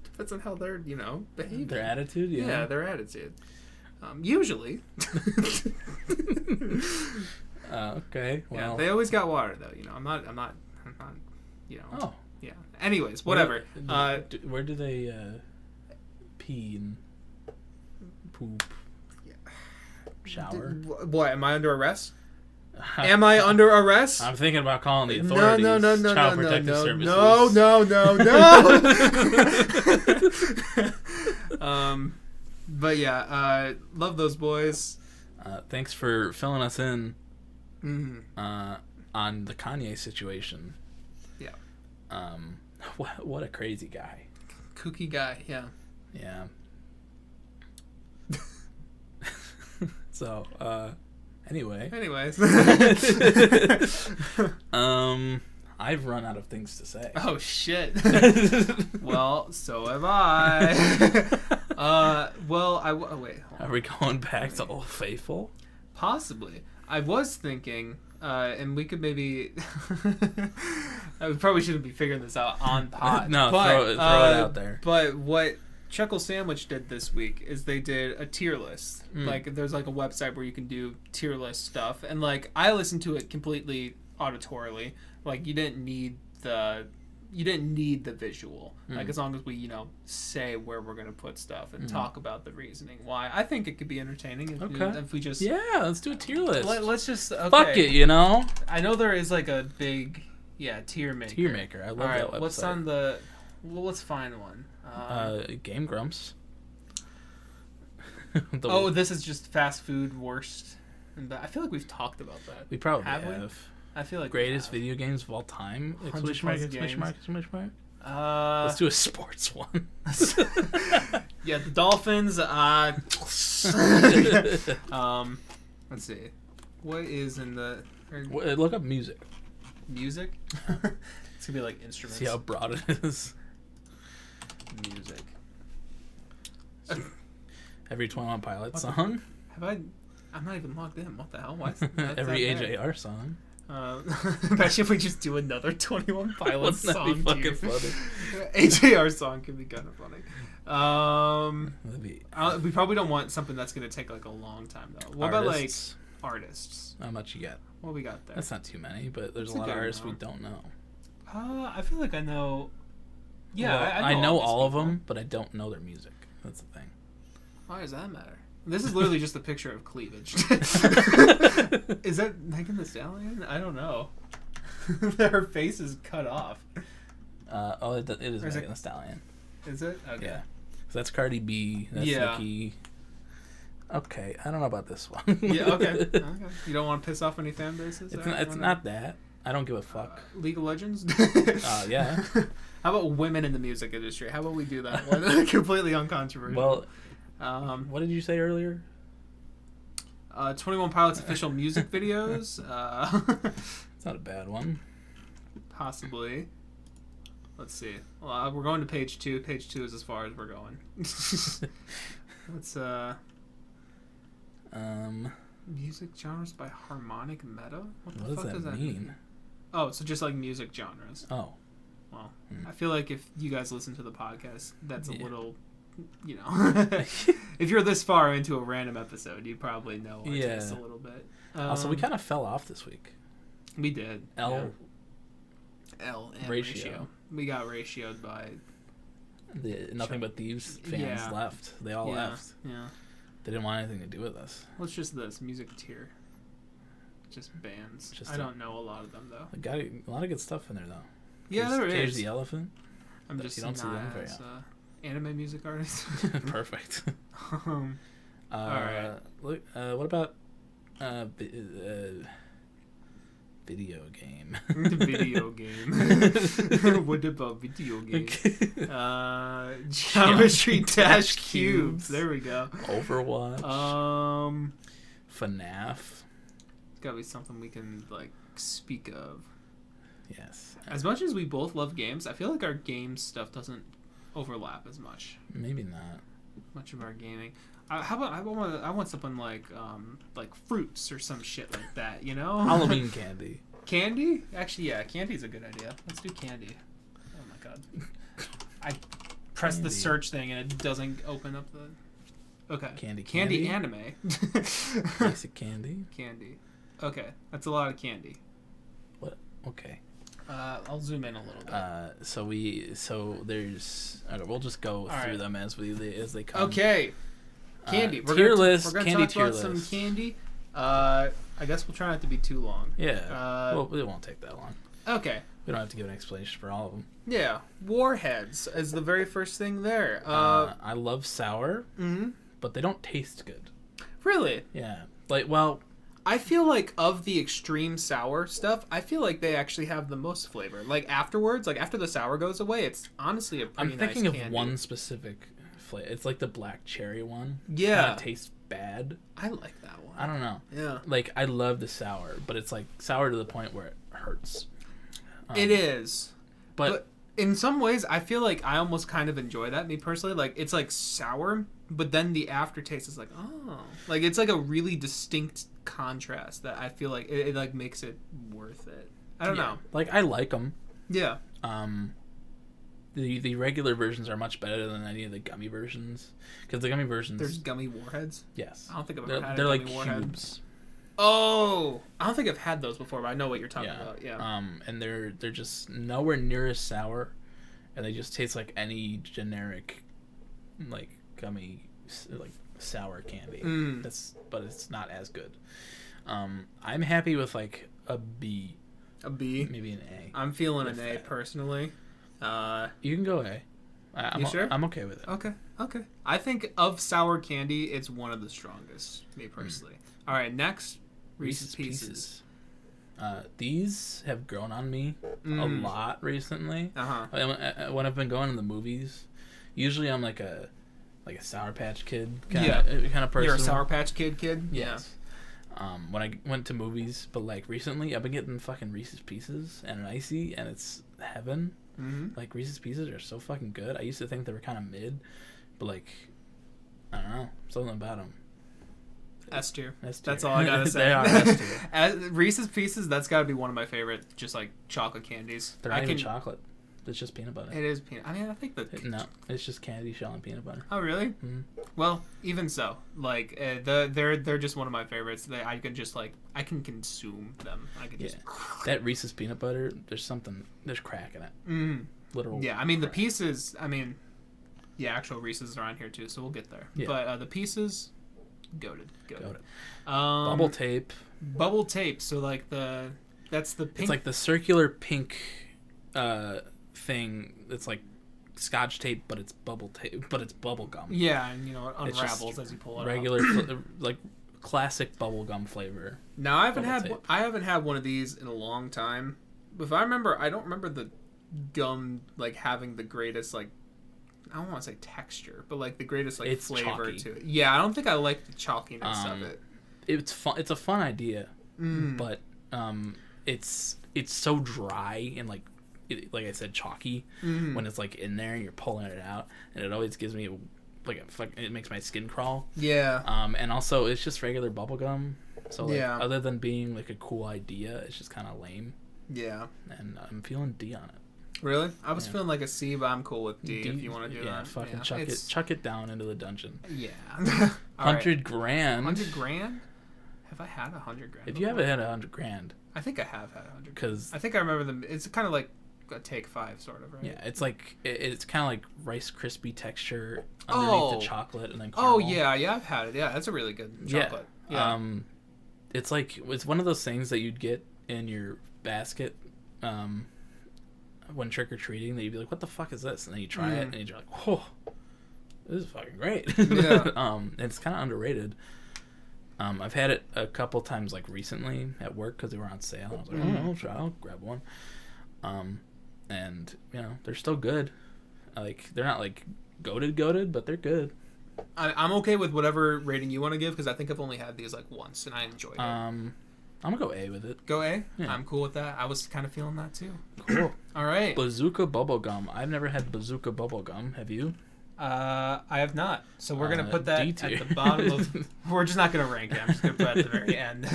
Depends on how they're, behaving. Their attitude? Yeah, their attitude. Usually. Okay. Well. Yeah, they always got water though. I'm not. Oh. Yeah. Anyways, whatever. Where do they pee and poop? Shower? What? Am I under arrest? Am I under arrest? I'm thinking about calling the authorities. No, Child Protective Services. No. But yeah, love those boys. Thanks for filling us in on the Kanye situation. Yeah. What a crazy guy. Kooky guy. Yeah. Yeah. So, Anyways. I've run out of things to say. Oh shit. Well, so have I. Wait. Are we going back to Old Faithful? Possibly. I was thinking, and we could maybe. I probably shouldn't be figuring this out on pod. No, throw it out there. But what Chuckle Sandwich did this week is they did a tier list. Like there's like a website where you can do tier list stuff, and like I listened to it completely auditorily. Like you didn't need the visual. Like as long as we say where we're gonna put stuff and talk about the reasoning why. I think it could be entertaining if we just let's do a tier list. Let's just fuck it. I know there is like a big tier maker. I love that website. What's on the? Well, let's find one. Game Grumps. This is just fast food worst. I feel like we've talked about that. We probably have. I feel like greatest video games of all time. Exclamation mark. Let's do a sports one. Yeah, the Dolphins. Let's see. What is in the? Look up music. Music. It's gonna be like instruments. See how broad it is. Music. Every 21 Pilots song. I'm not even logged in. What the hell? Why? Every AJR song. Imagine if we just do another 21 Pilots song. That'd be fucking funny. AJR song could be kind of funny. We probably don't want something that's gonna take like a long time though. What about like artists? How much you got? What we got there? That's not too many, but there's a lot of artists we don't know. I feel like I know. Yeah, well, I know all of them, but I don't know their music. That's the thing. Why does that matter? This is literally just a picture of cleavage. Is that Megan Thee Stallion? I don't know. Her face is cut off. It is Megan Thee Stallion. Is it? Okay. Yeah. So that's Cardi B. That's Nicki. Okay, I don't know about this one. Yeah, okay. You don't want to piss off any fan bases? It's not that. I don't give a fuck. League of Legends? Yeah. How about women in the music industry? How about we do that one? Completely uncontroversial. Well, what did you say earlier? 21 Pilots official music videos. It's not a bad one. Possibly. Let's see. Well, we're going to page 2. Page 2 is as far as we're going. Let's music genres by harmonic meta. What the fuck does that mean? Oh, so just like music genres. Oh. Well, I feel like if you guys listen to the podcast, that's a little, you know, if you're this far into a random episode, you probably know our taste a little bit. Also, we kind of fell off this week. We did. L and ratio. We got ratioed by the Nothing But Thieves fans left. They all left. Yeah. They didn't want anything to do with us. Well, it's just this music tier. Just bands. I don't know a lot of them though. Got a lot of good stuff in there though. Yeah, there is. Cage the Elephant. I'm just not as anime music artist. Perfect. All right. Look, what about video game? Video game. What about video game? Geometry Dash Cubes. There we go. Overwatch. FNAF. It's gotta be something we can like speak of. Yes. As much as we both love games, I feel like our game stuff doesn't overlap as much. Maybe not. Much of our gaming. How about I want something like fruits or some shit like that, you know? Halloween candy. Candy? Actually, yeah, candy's a good idea. Let's do candy. Oh my god. I press the search thing and it doesn't open up the... Okay. Candy anime. Basic candy. Candy. Okay, that's a lot of candy. What? Okay. I'll zoom in a little bit. Okay, we'll just go through them as they come. Okay. Candy. Tier list. We're gonna talk about some candy. I guess we'll try not to be too long. Yeah. Well, it won't take that long. Okay. We don't have to give an explanation for all of them. Yeah. Warheads is the very first thing there. I love sour, but they don't taste good. Really? Yeah. Like, well... I feel like of the extreme sour stuff, I feel like they actually have the most flavor. Like afterwards, like after the sour goes away, it's honestly a pretty nice candy. I'm thinking of one specific flavor. It's like the black cherry one. Yeah. It kind of tastes bad. I like that one. I don't know. Yeah. Like, I love the sour, but it's like sour to the point where it hurts. It is. But in some ways, I feel like I almost kind of enjoy that, me personally. Like, it's like sour, but then the aftertaste is like, oh. Like, it's like a really distinct contrast that I feel like it like makes it worth it. I don't know. Like, I like them. Yeah. The regular versions are much better than any of the gummy versions, because the gummy versions... There's gummy warheads? Yes. I don't think I've ever had a they're gummy like warhead. cubes. Oh! I don't think I've had those before, but I know what you're talking about. Yeah. And they're just nowhere near as sour, and they just taste like any generic, like, gummy, like, sour candy. But it's not as good. I'm happy with, like, a B. A B? Maybe an A. I'm feeling an A, personally. You can go A. You sure? I'm okay with it. Okay. I think of sour candy, it's one of the strongest, me personally. All right, next, Reese's Pieces. These have grown on me a lot recently. When I've been going to the movies, usually I'm like a Sour Patch Kid kind of person. You're a Sour Patch Kid? Yes. When I went to movies, but like recently, I've been getting fucking Reese's Pieces and an Icy, and it's heaven. Like, Reese's Pieces are so fucking good. I used to think they were kind of mid, but like, I don't know, something about them. S tier. That's all I gotta say. They are S tier. Reese's Pieces, that's gotta be one of my favorite, just like chocolate candies. They're not even chocolate. It's just peanut butter. It is peanut. I mean, I think that. No, it's just candy shell and peanut butter. Oh, really? Well, even so, like they're just one of my favorites. I can consume them. I can just. That Reese's peanut butter. There's crack in it. Literal. Yeah, I mean the Pieces. I mean, actual Reese's are on here too, so we'll get there. Yeah. But the Pieces, goated. Bubble tape. Bubble tape. So like that's the pink. It's like the circular pink. Thing that's like Scotch tape, but it's bubble tape, but it's bubble gum. Yeah, and it unravels as you pull it. Regular, like classic bubble gum flavor. Now I haven't had one of these in a long time. If I remember, I don't remember the gum like having the greatest like I don't want to say texture, but like the greatest like it's flavor chalky. to it. Yeah, I don't think I like the chalkiness of it. It's fun. It's a fun idea, but it's so dry and like like I said, chalky when it's like in there and you're pulling it out, and it always gives me it makes my skin crawl. Yeah. And also it's just regular bubble gum. So like, other than being like a cool idea, it's just kind of lame. Yeah. And I'm feeling D on it. Really? I was feeling like a C, but I'm cool with D if you want to do that. Yeah, fucking chuck it down into the dungeon. Yeah. 100 grand. 100 grand? Have I had 100 grand? If you haven't had 100 grand. I think I have had 100 because I think I remember them. It's kind of like a Take 5 sort of, right? Yeah, it's like it's kind of like Rice Krispie texture underneath the chocolate and then caramel. Oh yeah, I've had it. Yeah, that's a really good chocolate. Yeah. It's like it's one of those things that you'd get in your basket when trick or treating that you'd be like, what the fuck is this? And then you try it and you're like, whoa, this is fucking great. Yeah. It's kind of underrated. I've had it a couple times like recently at work because they were on sale. I was like, I'll grab one. And you know they're still good. Like they're not like goated, but they're good. I'm okay with whatever rating you want to give because I think I've only had these like once and I enjoyed it. I'm gonna go A with it. Go A? Yeah. I'm cool with that. I was kind of feeling that too. Cool. All right. Bazooka bubblegum. I've never had bazooka bubblegum. Have you? I have not. So we're gonna put that D-tier. at the bottom of. We're just not gonna rank it. I'm just gonna put it at the very end.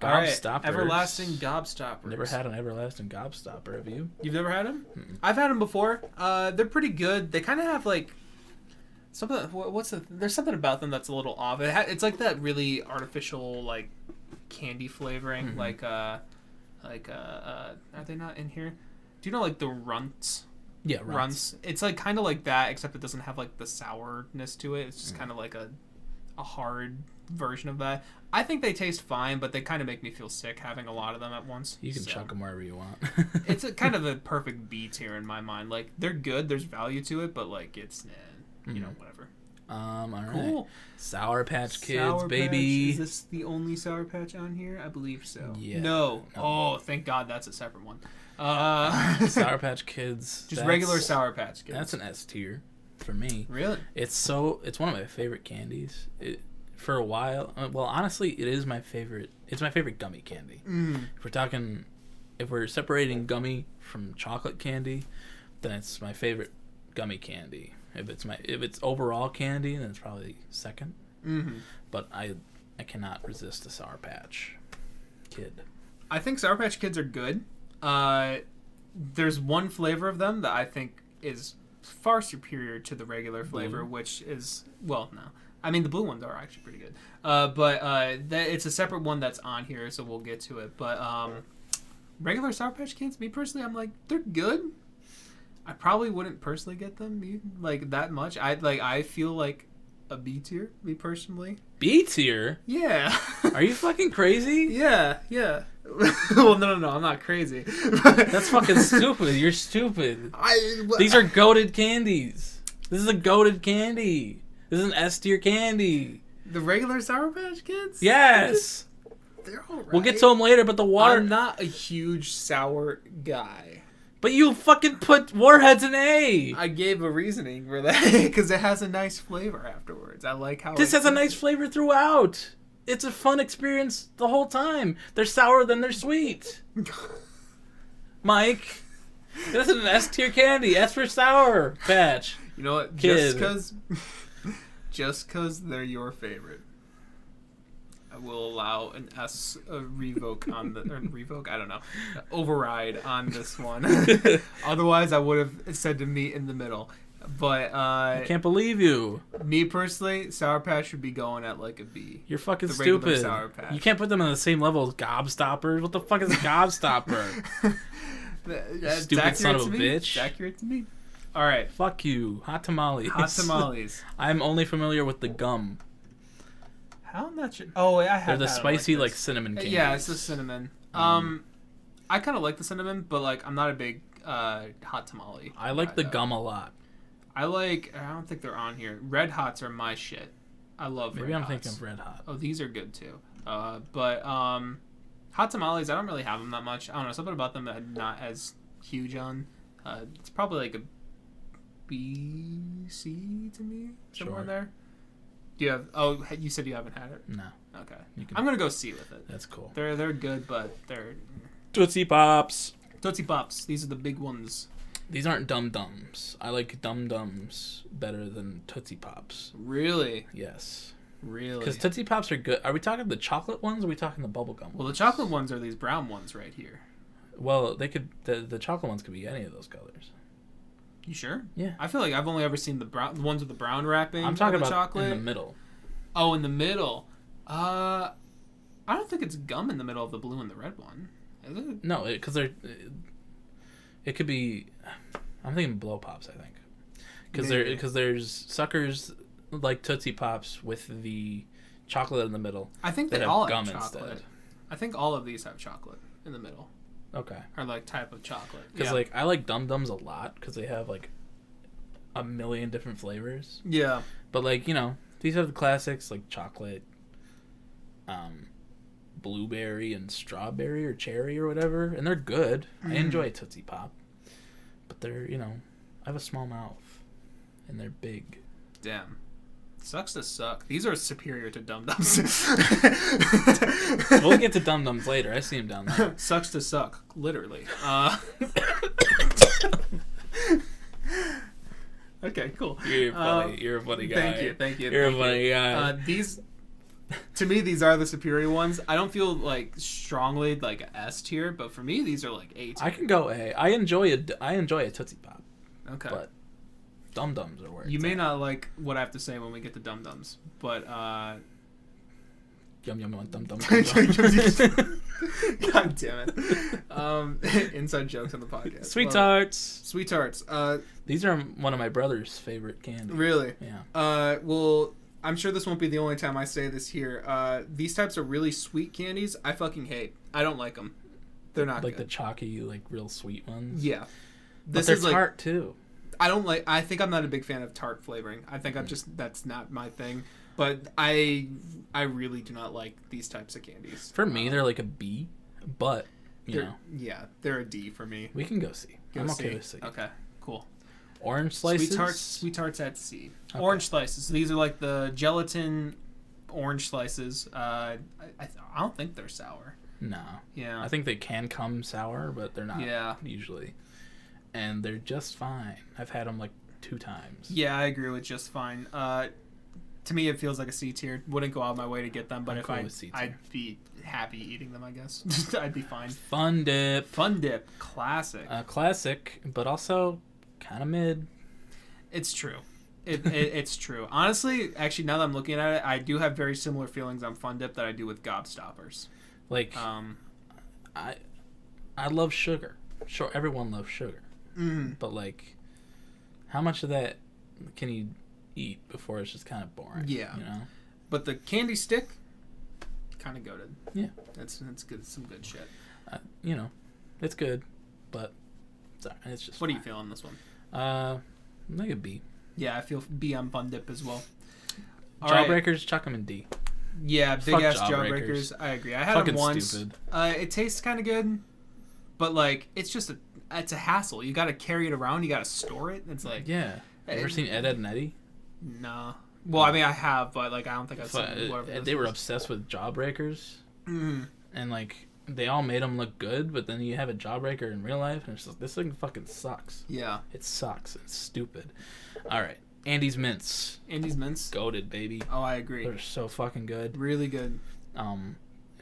All right. Gobstoppers. Everlasting gobstoppers. Never had an everlasting gobstopper. Have you? You've never had them? Mm-mm. I've had them before. They're pretty good. They kind of have like something. There's something about them that's a little off. It's like that really artificial like candy flavoring. Mm-hmm. Like are they not in here? Do you know like the runts? Yeah, Runts. It's like kind of like that, except it doesn't have like the sourness to it. It's just kind of like a hard version of that. I think they taste fine, but they kind of make me feel sick having a lot of them at once. You can chuck them wherever you want. It's kind of a perfect B tier in my mind. Like they're good, there's value to it, but like it's you know, whatever. All right. Cool. Sour Patch Kids, Sour baby. Patch. Is this the only Sour Patch on here? I believe so. Yeah. No. Oh, thank God, that's a separate one. Sour Patch Kids. Just regular Sour Patch Kids. That's an S tier for me. Really? It's one of my favorite candies. For a while, well, honestly, it is my favorite. It's my favorite gummy candy. If we're separating gummy from chocolate candy, then it's my favorite gummy candy. If it's overall candy, then it's probably second. But I cannot resist a Sour Patch Kid. I think Sour Patch Kids are good. There's one flavor of them that I think is far superior to the regular flavor, which is, well, no. I mean, the blue ones are actually pretty good. But it's a separate one that's on here, so we'll get to it. But regular Sour Patch Kids, me personally, I'm like, they're good. I probably wouldn't personally get them like that much. I feel like a B tier, me personally. B tier? Yeah. Are you fucking crazy? Yeah. Well, no, I'm not crazy. That's fucking stupid. You're stupid. These are goated candies. This is a goated candy. This is an S tier candy. The regular Sour Patch Kids? Yes. They're alright. We'll get to them later, but the water. I'm not a huge sour guy. But you fucking put Warheads in A. I gave a reasoning for that because it has a nice flavor afterwards. I like how this has a nice flavor throughout. It's a fun experience the whole time. They're sour, then they're sweet. Mike, this is an S tier candy. S for Sour Patch. You know what? Kid. Just because they're your favorite, I will allow an S revoke on the revoke. I don't know, override on this one. Otherwise, I would have said to meet in the middle. But I can't believe you. Me personally, Sour Patch should be going at like a B. You're fucking the regular stupid. Sour Patch. You can't put them on the same level as Gobstoppers. What the fuck is a Gobstopper? Stupid son of a bitch. It's accurate to me. All right. Fuck you. Hot tamales. Hot tamales. I'm only familiar with the gum. How much? Oh, I have. They're the spicy like cinnamon candies. Yeah, it's the cinnamon. I kind of like the cinnamon, but like I'm not a big hot tamale. I like the gum a lot. I don't think they're on here. Red Hots are my shit. I love Maybe Red I'm Hots. thinking of Red Hot. Oh, these are good too. But hot tamales, I don't really have them that much. I don't know, something about them that I'm not as huge on. It's probably like a B, C to me, somewhere in there. Do you have? Oh, you said you haven't had it. No. Okay. I'm gonna go C with it. That's cool. They're good, but they're Tootsie Pops. Tootsie Pops. These are the big ones. These aren't Dum Dums. I like Dum Dums better than Tootsie Pops. Really? Yes. Really? Because Tootsie Pops are good. Are we talking the chocolate ones or are we talking the bubblegum ones? Well, the chocolate ones are these brown ones right here. Well, they could. The chocolate ones could be any of those colors. You sure? Yeah. I feel like I've only ever seen the ones with the brown wrapping. I'm talking about chocolate. in the middle. Oh, in the middle. I don't think it's gum in the middle of the blue and the red one. Is it? No, because they're. It could be. I'm thinking blow pops. I think because there's suckers like Tootsie Pops with the chocolate in the middle. I think that they all gum have chocolate. instead. I think all of these have chocolate in the middle. Okay. Or like type of chocolate. Because like I like Dum Dums a lot because they have like a million different flavors. Yeah. But like these are the classics like chocolate, blueberry and strawberry or cherry or whatever, and they're good. I enjoy a Tootsie Pop, but they're I have a small mouth, and they're big. Damn. Sucks to suck. These are superior to Dum Dums. We'll get to Dum Dums later. I see them down there. Sucks to suck, literally. Okay, cool. You're funny. You're a funny guy. Thank you. You're a funny guy. These, to me, these are the superior ones. I don't feel like strongly like a S tier, but for me, these are like A tier. I can go A. I enjoy a Tootsie Pop. Okay. But Dum Dums are where you it's may at. not like what I have to say when we get to Dum Dums, but Yum yum yum dum dum. God damn it. Inside jokes on the podcast. Sweet tarts. Sweet tarts. These are one of my brother's favorite candy. Really? Yeah. Well, I'm sure this won't be the only time I say this here. These types of really sweet candies, I fucking hate. I don't like them. They're not like good. the chalky, like real sweet ones. Yeah. But they're tart too. I think I'm not a big fan of tart flavoring. I think that's not my thing. But I really do not like these types of candies. For me, they're like a B, but yeah, they're a D for me. We can go C. I'm okay with C. Okay, cool. Orange slices. Sweet tarts at C. Okay. Orange slices. These are like the gelatin orange slices. I don't think they're sour. No. Yeah. I think they can come sour, but they're not. Yeah. Usually, and they're just fine. I've had them like 2 times. Yeah, I agree with just fine. To me, it feels like a C tier. Wouldn't go out of my way to get them, but I'd be happy eating them, I guess. I'd be fine. Fun Dip. Fun Dip. Classic. Classic, but also kind of mid. It's true. It's true. Honestly, actually, now that I'm looking at it, I do have very similar feelings on Fun Dip that I do with Gobstoppers. Like, I love sugar. Sure, everyone loves sugar. But, like, how much of that can you eat before it's just kind of boring? Yeah. But the candy stick, kind of goated. Yeah. That's good. Some good shit. It's good, but it's just What do you feel on this one? like a B. Yeah, I feel B on Fun Dip as well. Jawbreakers, chuck them in D. Yeah, big Fuck ass Jawbreakers. I agree. I had Fucking them once. stupid. It tastes kind of good, but like it's a hassle. You got to carry it around. You got to store it. It's like Yeah. You ever seen Ed, Edd and Eddy? Nah. Well, I mean, I have, but like I don't think I've seen whoever They were obsessed with Jawbreakers, and like they all made them look good, but then you have a Jawbreaker in real life, and it's just, this thing fucking sucks. Yeah. It sucks. It's stupid. All right. Andy's Mints. Andy's Mints. Goated, baby. Oh, I agree. They're so fucking good. Really good.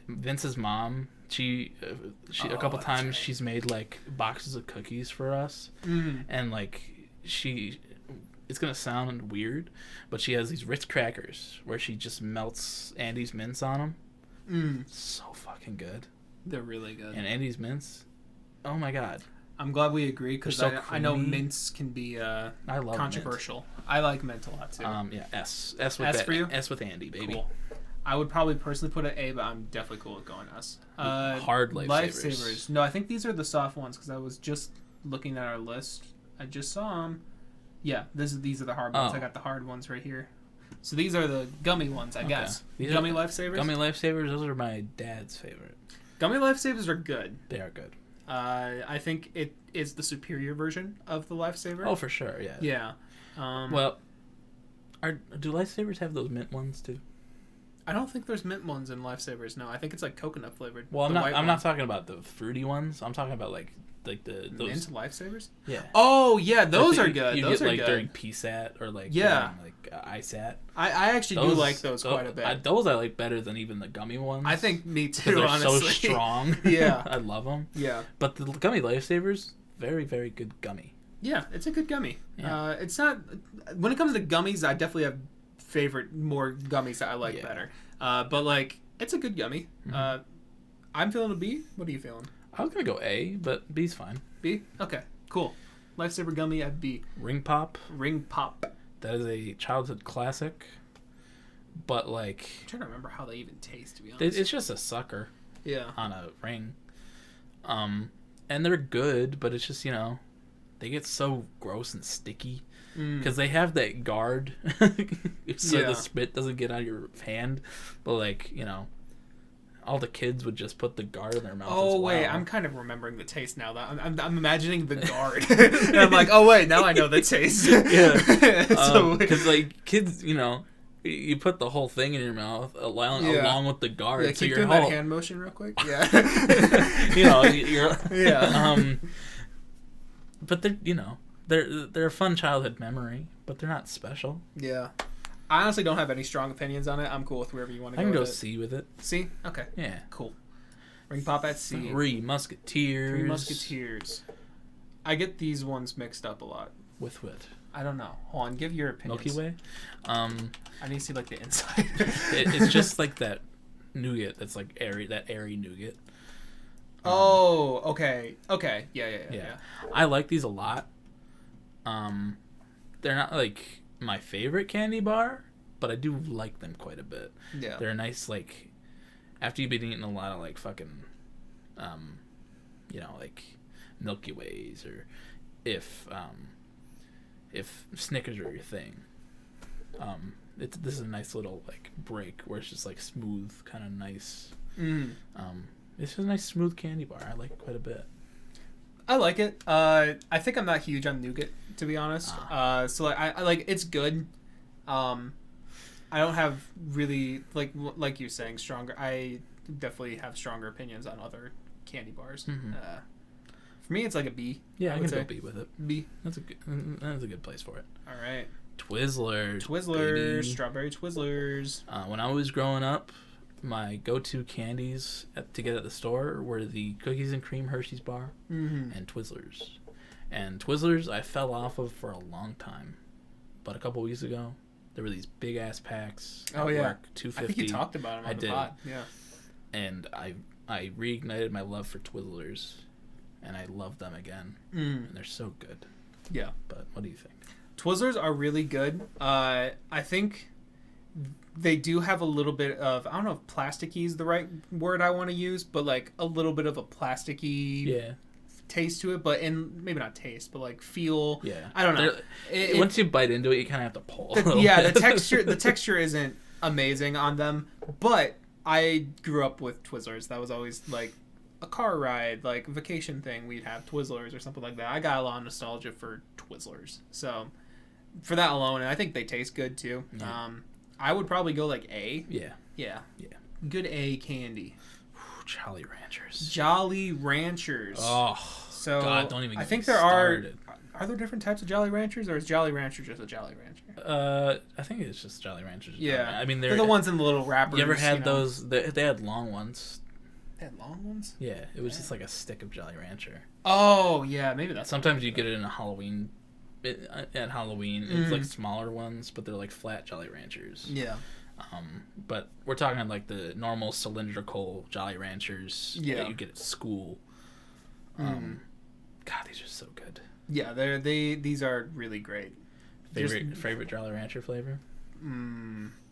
Vince's mom, she a couple times right. She's made like boxes of cookies for us, and like it's gonna sound weird, but she has these Ritz crackers where she just melts Andy's Mints on them. So fucking good. They're really good. And Andy's Mints, oh my god. I'm glad we agree because I know mints can be I love controversial. Mint. I like mint a lot too. Yeah, S with for you? S with Andy, baby. Cool. I would probably personally put an A, but I'm definitely cool with going S. Hard lifesavers. No, I think these are the soft ones because I was just looking at our list. I just saw them. Yeah, these are the hard ones. I got the hard ones right here. So these are the gummy ones, I guess. Gummy lifesavers. Gummy lifesavers. Those are my dad's favorite. Gummy lifesavers are good. They are good. I think it is the superior version of the lifesaver. Oh, for sure. Yeah. Yeah. Well, do lifesavers have those mint ones too? I don't think there's mint ones in Lifesavers. No, I think it's like coconut flavored. Well, I'm The not. white I'm one. not talking about the fruity ones. I'm talking about like those. Mint Lifesavers. Yeah. Oh yeah, those Like are good. You those get are like good. during PSAT or like Yeah. during, like ISAT. I actually do like those quite a bit. Those I like better than even the gummy ones. I think me because too. they're Honestly, so strong. Yeah. I love them. Yeah. But the gummy Lifesavers, very very good gummy. Yeah, it's a good gummy. Yeah. It's not when it comes to gummies. I definitely have more gummies that I like better. But like, it's a good gummy. Mm-hmm. I'm feeling a B. What are you feeling? I was gonna go A, but B's fine. B. Okay, cool. Lifesaver gummy at B. Ring Pop. Ring Pop. That is a childhood classic. But like, I'm trying to remember how they even taste. To be honest, it's just a sucker. Yeah. On a ring. And they're good, but it's just, they get so gross and sticky because they have that guard so the spit doesn't get out of your hand. But like, all the kids would just put the guard in their mouth. Oh as well. wait, I'm kind of remembering the taste now. That I'm imagining the guard, and I'm like, oh wait, now I know the taste. Yeah, So because like kids, you put the whole thing in your mouth along with the guard. Yeah, so keep your doing whole, that hand motion real quick. Yeah. you're Yeah. But they're a fun childhood memory, but they're not special. Yeah. I honestly don't have any strong opinions on it. I'm cool with wherever you want to go. I can go with it. C with it. C? Okay. Yeah. Cool. Ring Pop at C. Three Musketeers. Three Musketeers. I get these ones mixed up a lot. With what? I don't know. Hold on, give your opinions. Milky Way? I need to see like the inside. It's just like that nougat that's like airy nougat. Oh, okay. Okay. Yeah. I like these a lot. They're not like my favorite candy bar, but I do like them quite a bit. Yeah. They're nice, like, after you've been eating a lot of like fucking like Milky Ways, or if Snickers are your thing. This is a nice little like break where it's just like smooth, kind of nice. It's just a nice smooth candy bar. I like it quite a bit. I like it. I think I'm not huge on nougat, to be honest. So like, I like it's good. I don't have really like you're saying stronger. I definitely have stronger opinions on other candy bars. Mm-hmm. For me, it's like a B. Yeah, I can say. go B with it. B. That's a good place for it. All right. Twizzlers. Twizzlers. Strawberry Twizzlers. When I was growing up, my go-to candies to get at the store were the cookies and cream Hershey's bar and Twizzlers. And Twizzlers I fell off of for a long time, but a couple weeks ago there were these big ass packs. Oh yeah, work, $2.50. I think you talked about them on the pod. Yeah. And I reignited my love for Twizzlers, and I love them again. And they're so good. Yeah. But what do you think? Twizzlers are really good. I think they do have a little bit of, I don't know if plasticky is the right word I want to use, but like a little bit of a plasticky taste to it, but maybe not taste, but like feel. Yeah. I don't know. Once you bite into it, you kind of have to pull. The texture isn't amazing on them, but I grew up with Twizzlers. That was always like a car ride, like a vacation thing. We'd have Twizzlers or something like that. I got a lot of nostalgia for Twizzlers. So for that alone, and I think they taste good too. Yeah. I would probably go like A. Yeah. Good A candy. Jolly Ranchers. Jolly Ranchers. Oh, so God, don't even get I think me there started. Are there different types of Jolly Ranchers, or is Jolly Rancher just a Jolly Rancher? I think it's just Jolly Ranchers. Yeah. I mean, they're the ones in the little wrappers. You ever had those? They had long ones. They had long ones? Yeah, it was just like a stick of Jolly Rancher. Oh, yeah, maybe that's. Sometimes you get it in a Halloween. At Halloween, it's like smaller ones, but they're like flat Jolly Ranchers. Yeah. But we're talking like the normal cylindrical Jolly Ranchers that you get at school. God, these are so good. Yeah, these are really great. Favorite Jolly Rancher flavor?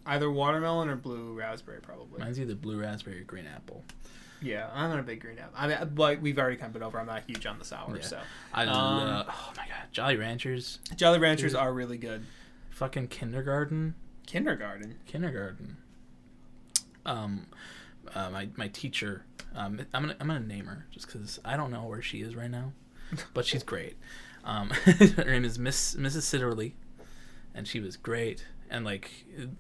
Either watermelon or blue raspberry, probably. Mine's either blue raspberry or green apple. Yeah, I'm not a big green apple. I mean, like we've already kind of been over. I'm not huge on the sour, so. I love. Oh my God, Jolly Ranchers. Jolly Ranchers are really good. Fucking kindergarten. My teacher. I'm gonna name her just because I don't know where she is right now, but she's great. Her name is Mrs. Sitterly, and she was great. And like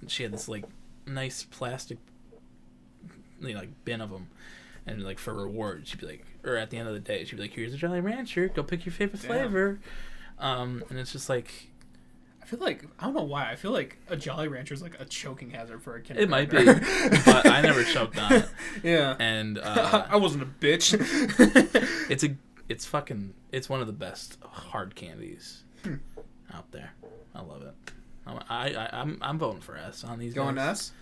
she had this like nice plastic, like bin of them, and like for rewards, she'd be like, or at the end of the day, she'd be like, "Here's a Jolly Rancher. Go pick your favorite flavor." And it's just like. I feel like, I don't know why, I feel like a Jolly Rancher is like a choking hazard for a kid. It might be, but I never choked on it. Yeah. And I wasn't a bitch. It's one of the best hard candies out there. I love it. I'm voting for S on these. Going guys. S?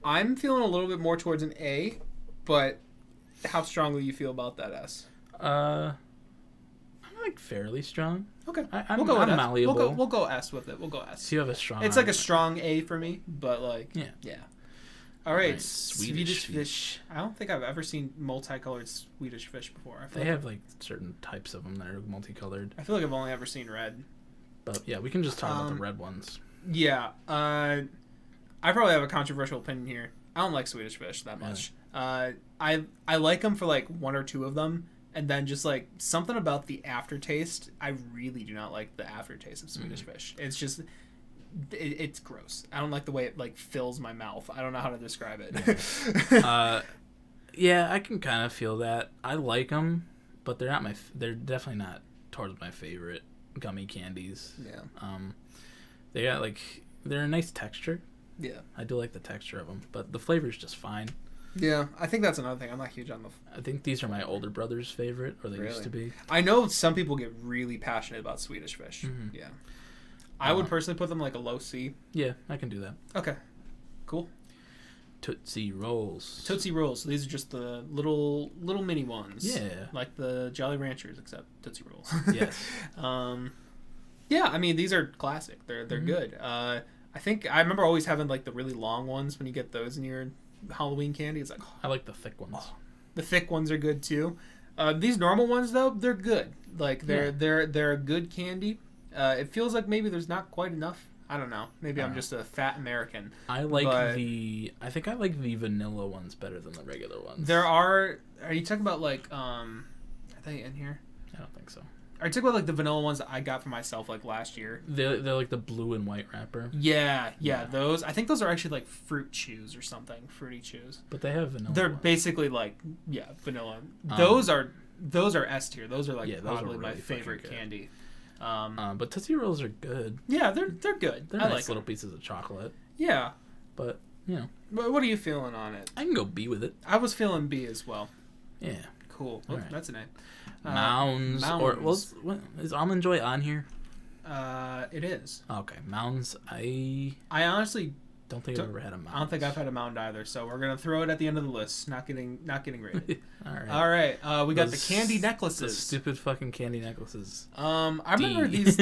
I'm feeling a little bit more towards an A, but how strongly you feel about that S? I'm like fairly strong. Okay, I'm malleable. We'll go S with it. We'll go S. So you have a strong. It's like a strong A for me, but like yeah. All right, Swedish fish. I don't think I've ever seen multicolored Swedish fish before. They have like certain types of them that are multicolored. I feel like I've only ever seen red. But yeah, we can just talk about the red ones. Yeah, I probably have a controversial opinion here. I don't like Swedish fish that much. I like them for like one or two of them. And then just like something about the aftertaste, I really do not like the aftertaste of Swedish fish. It's just, it's gross. I don't like the way it like fills my mouth. I don't know how to describe it. Yeah, I can kind of feel that. I like them, but they're definitely not towards my favorite gummy candies. Yeah. They got like, they're a nice texture. Yeah. I do like the texture of them, but the flavor's just fine. Yeah, I think that's another thing. I'm not huge on the... I think these are my older brother's favorite, or they used to be. I know some people get really passionate about Swedish fish. Mm-hmm. Yeah. I would personally put them like a low C. Yeah, I can do that. Okay. Cool. Tootsie Rolls. Tootsie Rolls. So these are just the little mini ones. Yeah. Like the Jolly Ranchers, except Tootsie Rolls. Yes. Yeah, I mean, these are classic. They're good. I think I remember always having like the really long ones when you get those in your Halloween candy. It's like I like the thick ones. The thick ones are good too. These normal ones though, they're good. Like they're a good candy. It feels like maybe there's not quite enough. I don't know. Maybe I'm just a fat American. I think I like the vanilla ones better than the regular ones. Are you talking about like are they in here? I don't think so. Are you talking about like the vanilla ones that I got for myself like last year? They're like the blue and white wrapper. Yeah, those. I think those are actually like fruit chews or something, fruity chews. But they have vanilla. They're basically like vanilla. Those are S tier. Those are like probably my favorite candy. But Tootsie Rolls are good. Yeah, they're good. They're nice little pieces of chocolate. Yeah, but you know. But what are you feeling on it? I can go B with it. I was feeling B as well. Yeah. Cool. Oh, right. That's an A. Mounds. Or is Almond Joy on here? It is. Okay, Mounds. I honestly don't think I've ever had a Mound. I don't think I've had a Mound either. So we're gonna throw it at the end of the list. Not getting rated. All right. We got the candy necklaces. The stupid fucking candy necklaces. I remember these.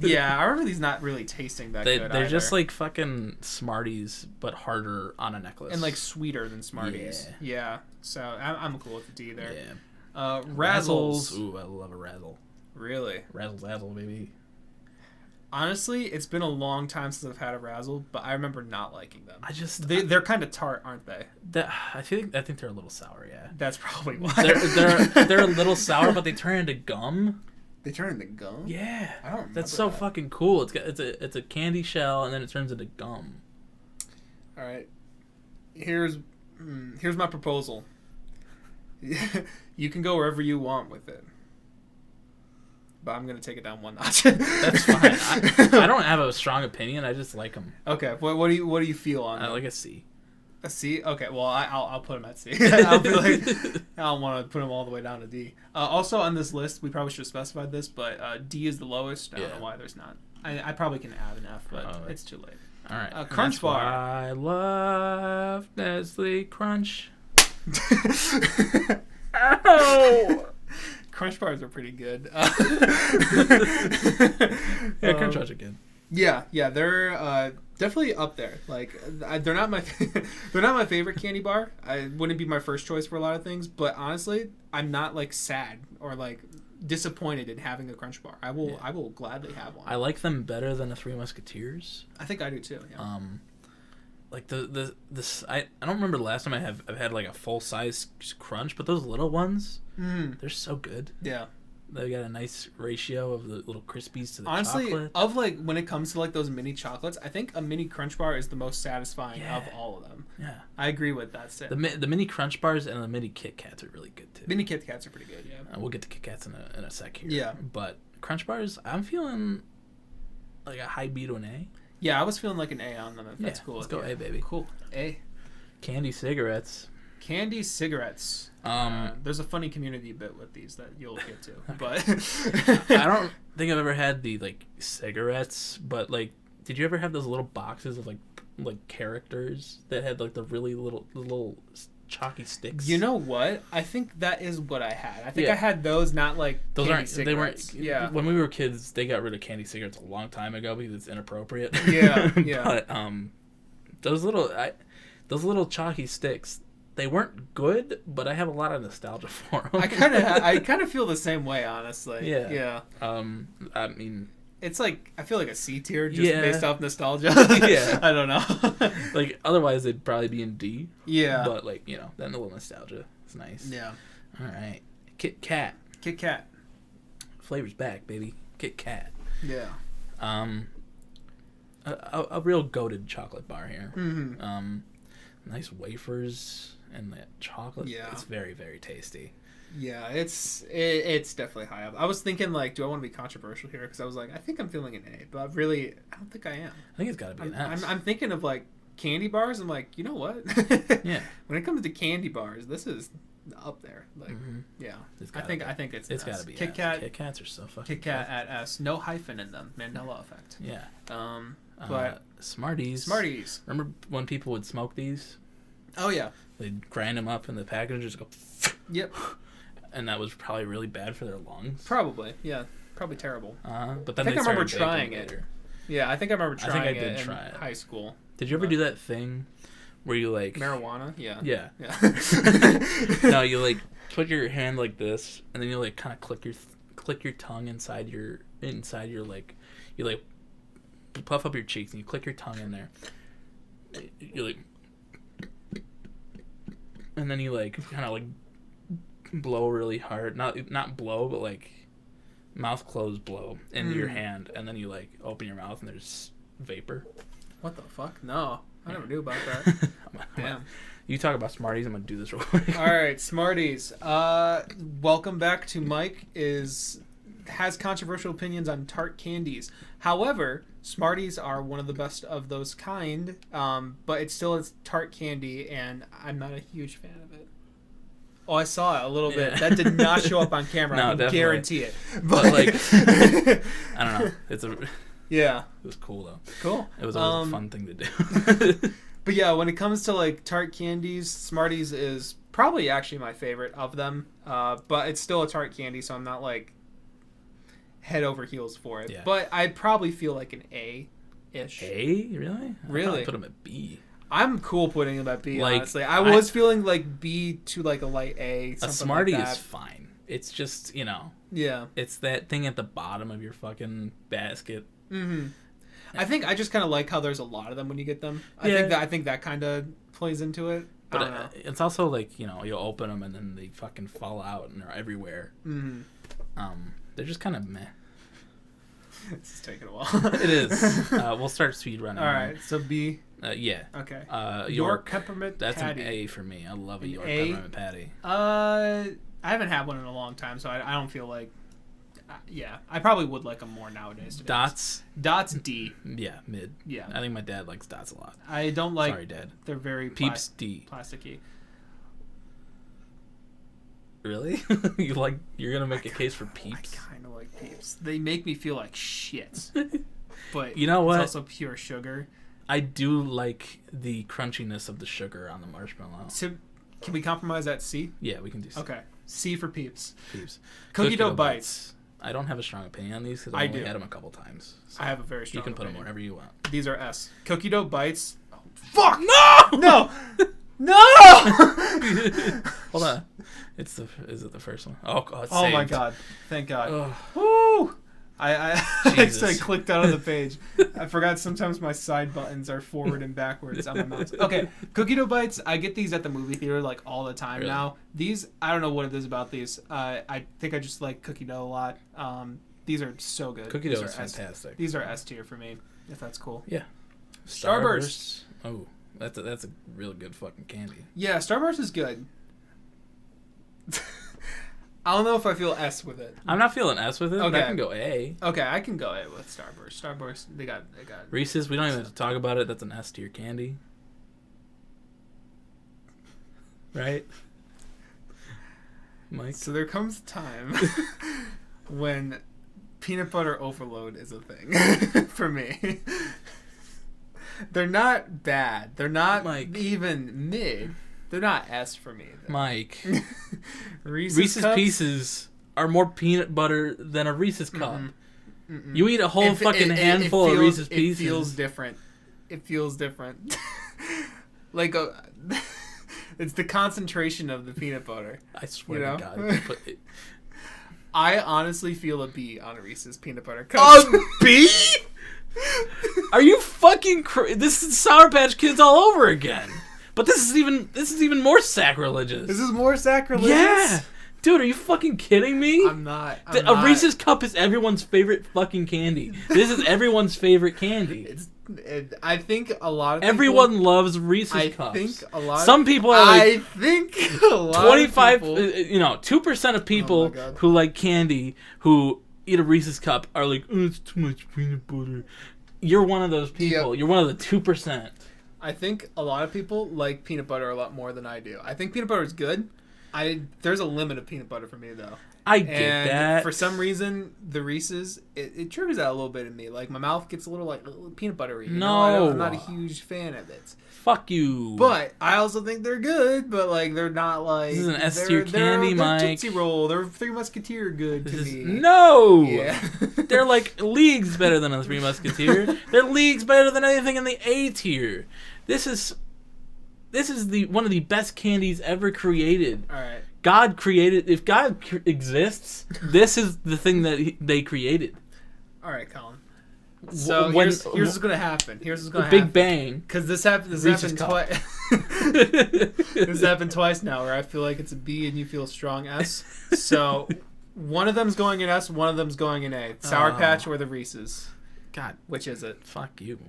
Yeah, I remember these not really tasting that good. They're just like fucking Smarties, but harder on a necklace and like sweeter than Smarties. Yeah. So I'm cool with the D there. Yeah. Razzles. Ooh, I love a Razzle. Really? Razzle, baby. Honestly, it's been a long time since I've had a Razzle, but I remember not liking them. They're kind of tart, aren't they? I think they're a little sour. Yeah. That's probably why. They're a little sour, but they turn into gum. They turn into gum? Yeah. I don't remember That's so fucking cool. It's a candy shell and then it turns into gum. All right. Here's my proposal. You can go wherever you want with it, but I'm gonna take it down one notch. That's fine. I don't have a strong opinion. I just like them. Okay. What do you feel on? I like a C. A C? Okay. Well, I'll put him at C. I'll be like, I don't want to put him all the way down to D. Also on this list, we probably should have specified this, but D is the lowest. I don't know why there's not. I probably can add an F, but it's too late. All right. Crunch bar. I love Nestle Crunch. Ow! Crunch bars are pretty good. Crunch bars are good. Yeah, they're definitely up there. Like they're not my favorite candy bar. I wouldn't be my first choice for a lot of things, but honestly, I'm not like sad or like disappointed in having a Crunch bar. I will gladly have one. I like them better than the Three Musketeers. I think I do too. Yeah. Like I don't remember the last time I've had like a full size Crunch, but those little ones, they're so good. Yeah. They got a nice ratio of the little Crispies to the Honestly, chocolate. of like when it comes to like those mini chocolates, I think a mini Crunch Bar is the most satisfying Yeah. of all of them. Yeah. I agree with that. Sid. The mini Crunch Bars and the mini Kit Kats are really good too. Mini Kit Kats are pretty good, yeah. We'll get to Kit Kats in a sec here. Yeah. But Crunch Bars, I'm feeling like a high B to an A. Yeah, I was feeling like an A on them. If that's Yeah, cool. let's go A, baby. Cool. A. CaNdy cigarettes. CaNdy cigarettes. There's a funny community bit with these that you'll get to, but I don't think I've ever had the like cigarettes, but like, did you ever have those little boxes of like characters that had like the really little chalky sticks? You know what? I think that is what I had. I think Yeah. I had those, not like Those candy aren't. cigarettes. They weren't. Yeah. When we were kids, they got rid of CaNdy cigarettes a long time ago because it's inappropriate. Yeah. Yeah. But those little chalky sticks, they weren't good, but I have a lot of nostalgia for them. I kind of feel the same way, honestly. Yeah. Yeah. I mean, It's like I feel like a C tier just Yeah. based off nostalgia. Yeah. I don't know. like otherwise they'd probably be in D. Yeah. But like that little nostalgia is nice. Yeah. All right, Kit Kat Kit Kat. flavors back, baby. Kit Kat. Yeah. A real goated chocolate bar here. Mm-hmm. Nice wafers and that chocolate. Yeah. It's very, very tasty. Yeah, it's definitely high up. I was thinking like, do I want to be controversial here? Because I was like, I think I'm feeling an A, but really, I don't think I am. I think it's got to be an S. I'm thinking of like candy bars. I'm like, you know what? Yeah. When it comes to candy bars, this is up there. Like, yeah. I think it's got to be Kit S. Kat. Kit Kats are so fucking Kit Kat at S. No hyphen in them. Mandela effect. Yeah. But Smarties. Remember when people would smoke these? Oh yeah. They'd grind them up in the package and just go. Yep. And that was probably really bad for their lungs. Probably. Yeah. Probably terrible. But then I think I remember started trying baking it. later. Yeah, I think I remember trying did it in try it. high school. Did you ever do that thing where you like Marijuana? Yeah. Yeah. Yeah. No, you like put your hand like this, and then you like kind of click your tongue inside your like you like puff up your cheeks and you click your tongue in there. You like, and then you like kind of like blow really hard, not blow, but like mouth closed blow into your hand, and then you like open your mouth and there's vapor. What the fuck? No, I never knew about that. Damn. You talk about Smarties. I'm gonna do this real quick. All right, Smarties. Welcome back to Mike. Has controversial opinions on tart candies. However, Smarties are one of the best of those kind. But it still is tart candy, and I'm not a huge fan of it. Oh, I saw it a little bit. That did not show up on camera. No, I can definitely. guarantee it. But like, I don't know. Yeah. It was cool though. Cool. It was always a fun thing to do. But yeah, when it comes to like tart candies, Smarties is probably actually my favorite of them. But it's still a tart candy, so I'm not like head over heels for it. Yeah. But I'd probably feel like an A-ish. A? Really? Really? I put them at B. I'm cool putting them at B, Like, honestly. I was feeling like B to like a light A. A Something Smartie like that. is fine. It's just, Yeah. it's that thing at the bottom of your fucking basket. Mm-hmm. I think I just kind of like how there's a lot of them when you get them. I think that kind of plays into it. I don't know. It's also like, you open them and then they fucking fall out and they're everywhere. Mm-hmm. They're just kind of meh. This is taking a while. It is. We'll start speed running. All right, so B. Yeah. Okay. York peppermint That's patty. an A for me. I love a An York A? peppermint patty. I haven't had one in a long time, so I don't feel like. Yeah, I probably would like them more nowadays. To be honest. Dots D. Yeah, mid. Yeah. I think my dad likes Dots a lot. I don't like. Sorry, Dad. They're very Peeps D. plasticky. Really? You're gonna make a case for Peeps? I kind of like Peeps. They make me feel like shit. But you know what? It's also pure sugar. I do like the crunchiness of the sugar on the marshmallow. So, can we compromise at C? Yeah, we can do C. Okay. C for Peeps. Peeps. Cookie dough bites. I don't have a strong opinion on these because I I've only do. had them a couple times. So I have a very strong You can put them opinion. wherever you want. These are S. Cookie dough bites. Oh, fuck! No! No! No! Hold on. Is it the first one? Oh, God. Oh my saved. god. Thank God. Ugh. Woo! I Jesus. clicked out of the page. I forgot sometimes my side buttons are forward and backwards on my mouse. Okay, cookie dough bites. I get these at the movie theater like all the time Really? now. These, I don't know what it is about these. I think I just like cookie dough a lot. These are so good. Cookie These dough are is fantastic. These are S tier for me, if that's cool. Yeah. Starburst. Oh, that's a real good fucking candy. Yeah, Starburst is good. I don't know if I feel S with it. I'm not feeling S with it. Okay. I can go A. Okay, I can go A with Starburst. Starburst, they got. Reese's, we don't even have to talk about it. That's an S tier candy. Right? Mike? So there comes a time when peanut butter overload is a thing for me. They're not bad. They're not even mid. They're not S for me. Though. Mike. Reese's Pieces are more peanut butter than a Reese's cup. You eat a whole fucking handful of Reese's Pieces. It feels different. It feels different. Like it's the concentration of the peanut butter. I swear to God. I honestly feel a B on a Reese's peanut butter cup. A B? Are you fucking this is Sour Patch Kids all over again. But this is even more sacrilegious. This is more sacrilegious? Yeah. Dude, are you fucking kidding me? I'm not. A Reese's Cup is everyone's favorite fucking candy. This is everyone's favorite candy. I think a lot of people... Everyone loves Reese's Cups. I think a lot Some people are like... I think a lot 25, of people... 2% of people who like candy, who eat a Reese's Cup, are like, oh, it's too much peanut butter. You're one of those people. Yep. You're one of the 2%. I think a lot of people like peanut butter a lot more than I do. I think peanut butter is good. There's a limit of peanut butter for me, though. I get that. For some reason, the Reese's, it triggers that a little bit in me. Like, my mouth gets a little, peanut buttery. I'm not a huge fan of it. Fuck you. But I also think they're good, but, they're not, This is an S-tier candy, Mike. They're Tootsie Roll. They're Three Musketeer good to me. No! Yeah. They're, leagues better than a Three Musketeer. They're leagues better than anything in the A tier. This is one of the best candies ever created. All right. God created. If God exists, this is the thing that they created. All right, Colin. So here's what's gonna happen. Big Bang. Because this happened twice. This happened twice now, where I feel like it's a B and you feel a strong S. So one of them's going in S, one of them's going in A. Sour Patch or the Reese's. God, which is it? Fuck you.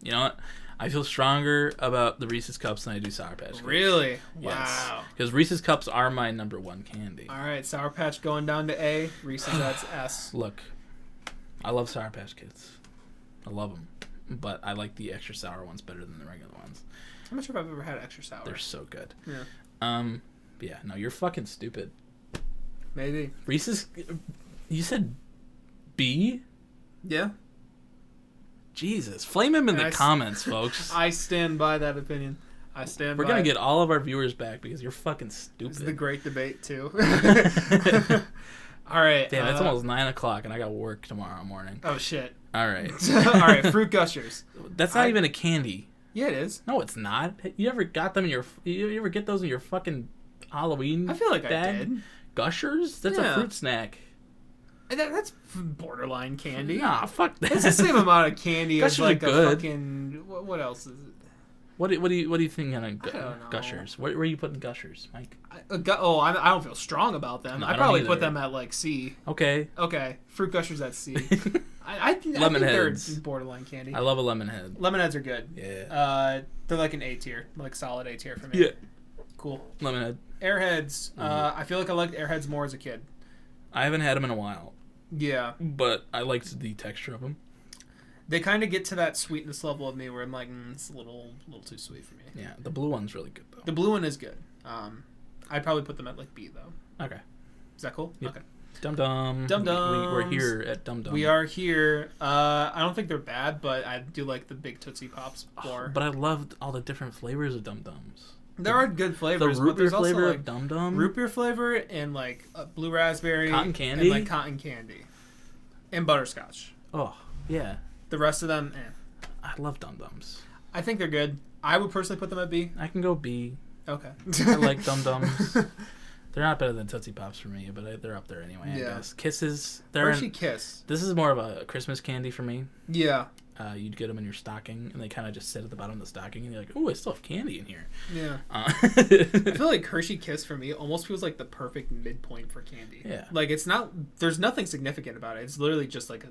You know what? I feel stronger about the Reese's Cups than I do Sour Patch Kids. Really? Yes. Wow. Because Reese's Cups are my number one candy. All right, Sour Patch going down to A. Reese's, that's S. Look, I love Sour Patch Kids. I love them. But I like the extra sour ones better than the regular ones. I'm not sure if I've ever had extra sour. They're so good. Yeah. Yeah, no, you're fucking stupid. Maybe. Reese's, you said B? Yeah. Jesus. Flame him in the comments, folks. I stand by that opinion. We're going to get all of our viewers back because you're fucking stupid. This is the great debate, too. All right. Damn, it's almost 9 o'clock and I got work tomorrow morning. Oh, shit. All right. All right, Fruit Gushers. That's not even a candy. Yeah, it is. No, it's not. You ever got them in your... You ever get those in your fucking Halloween I feel like bag? I did. Gushers? That's a fruit snack. That's borderline candy. Nah, fuck that. It's the same amount of candy as Gushers a fucking... What else is it? What do you think on Gushers? Where are you putting Gushers, Mike? I don't feel strong about them. No, I probably put them at C. Okay. Fruit Gushers at C. I think they're borderline candy. I love a lemon head. Lemon heads are good. Yeah. They're like an A tier, like solid A tier for me. Yeah. Cool. Lemon head. Airheads. I feel like I liked Airheads more as a kid. I haven't had them in a while. Yeah. But I liked the texture of them. They kind of get to that sweetness level of me where I'm like, it's a little too sweet for me. Yeah, the blue one's really good though. The blue one is good. I'd probably put them at B though. Okay. Is that cool? Yep. Okay. Dum Dum. We're here at Dum Dum. We are here. I don't think they're bad, but I do like the big Tootsie Pops more. But I loved all the different flavors of Dum Dums. There are good flavors. The root beer but flavor also, of Dum Dum. Root beer flavor and blue raspberry. Cotton candy. And cotton candy. And butterscotch. Oh, yeah. The rest of them, I love Dum Dums. I think they're good. I would personally put them at B. I can go B. Okay. I like Dum Dums. They're not better than Tootsie Pops for me, but they're up there anyway, I guess. Kisses. Hershey Kiss. This is more of a Christmas candy for me. Yeah. You'd get them in your stocking, and they kind of just sit at the bottom of the stocking, and you're like, "Oh, I still have candy in here." Yeah. I feel like Hershey Kiss for me almost feels like the perfect midpoint for candy. Yeah. Like it's not. There's nothing significant about it. It's literally just like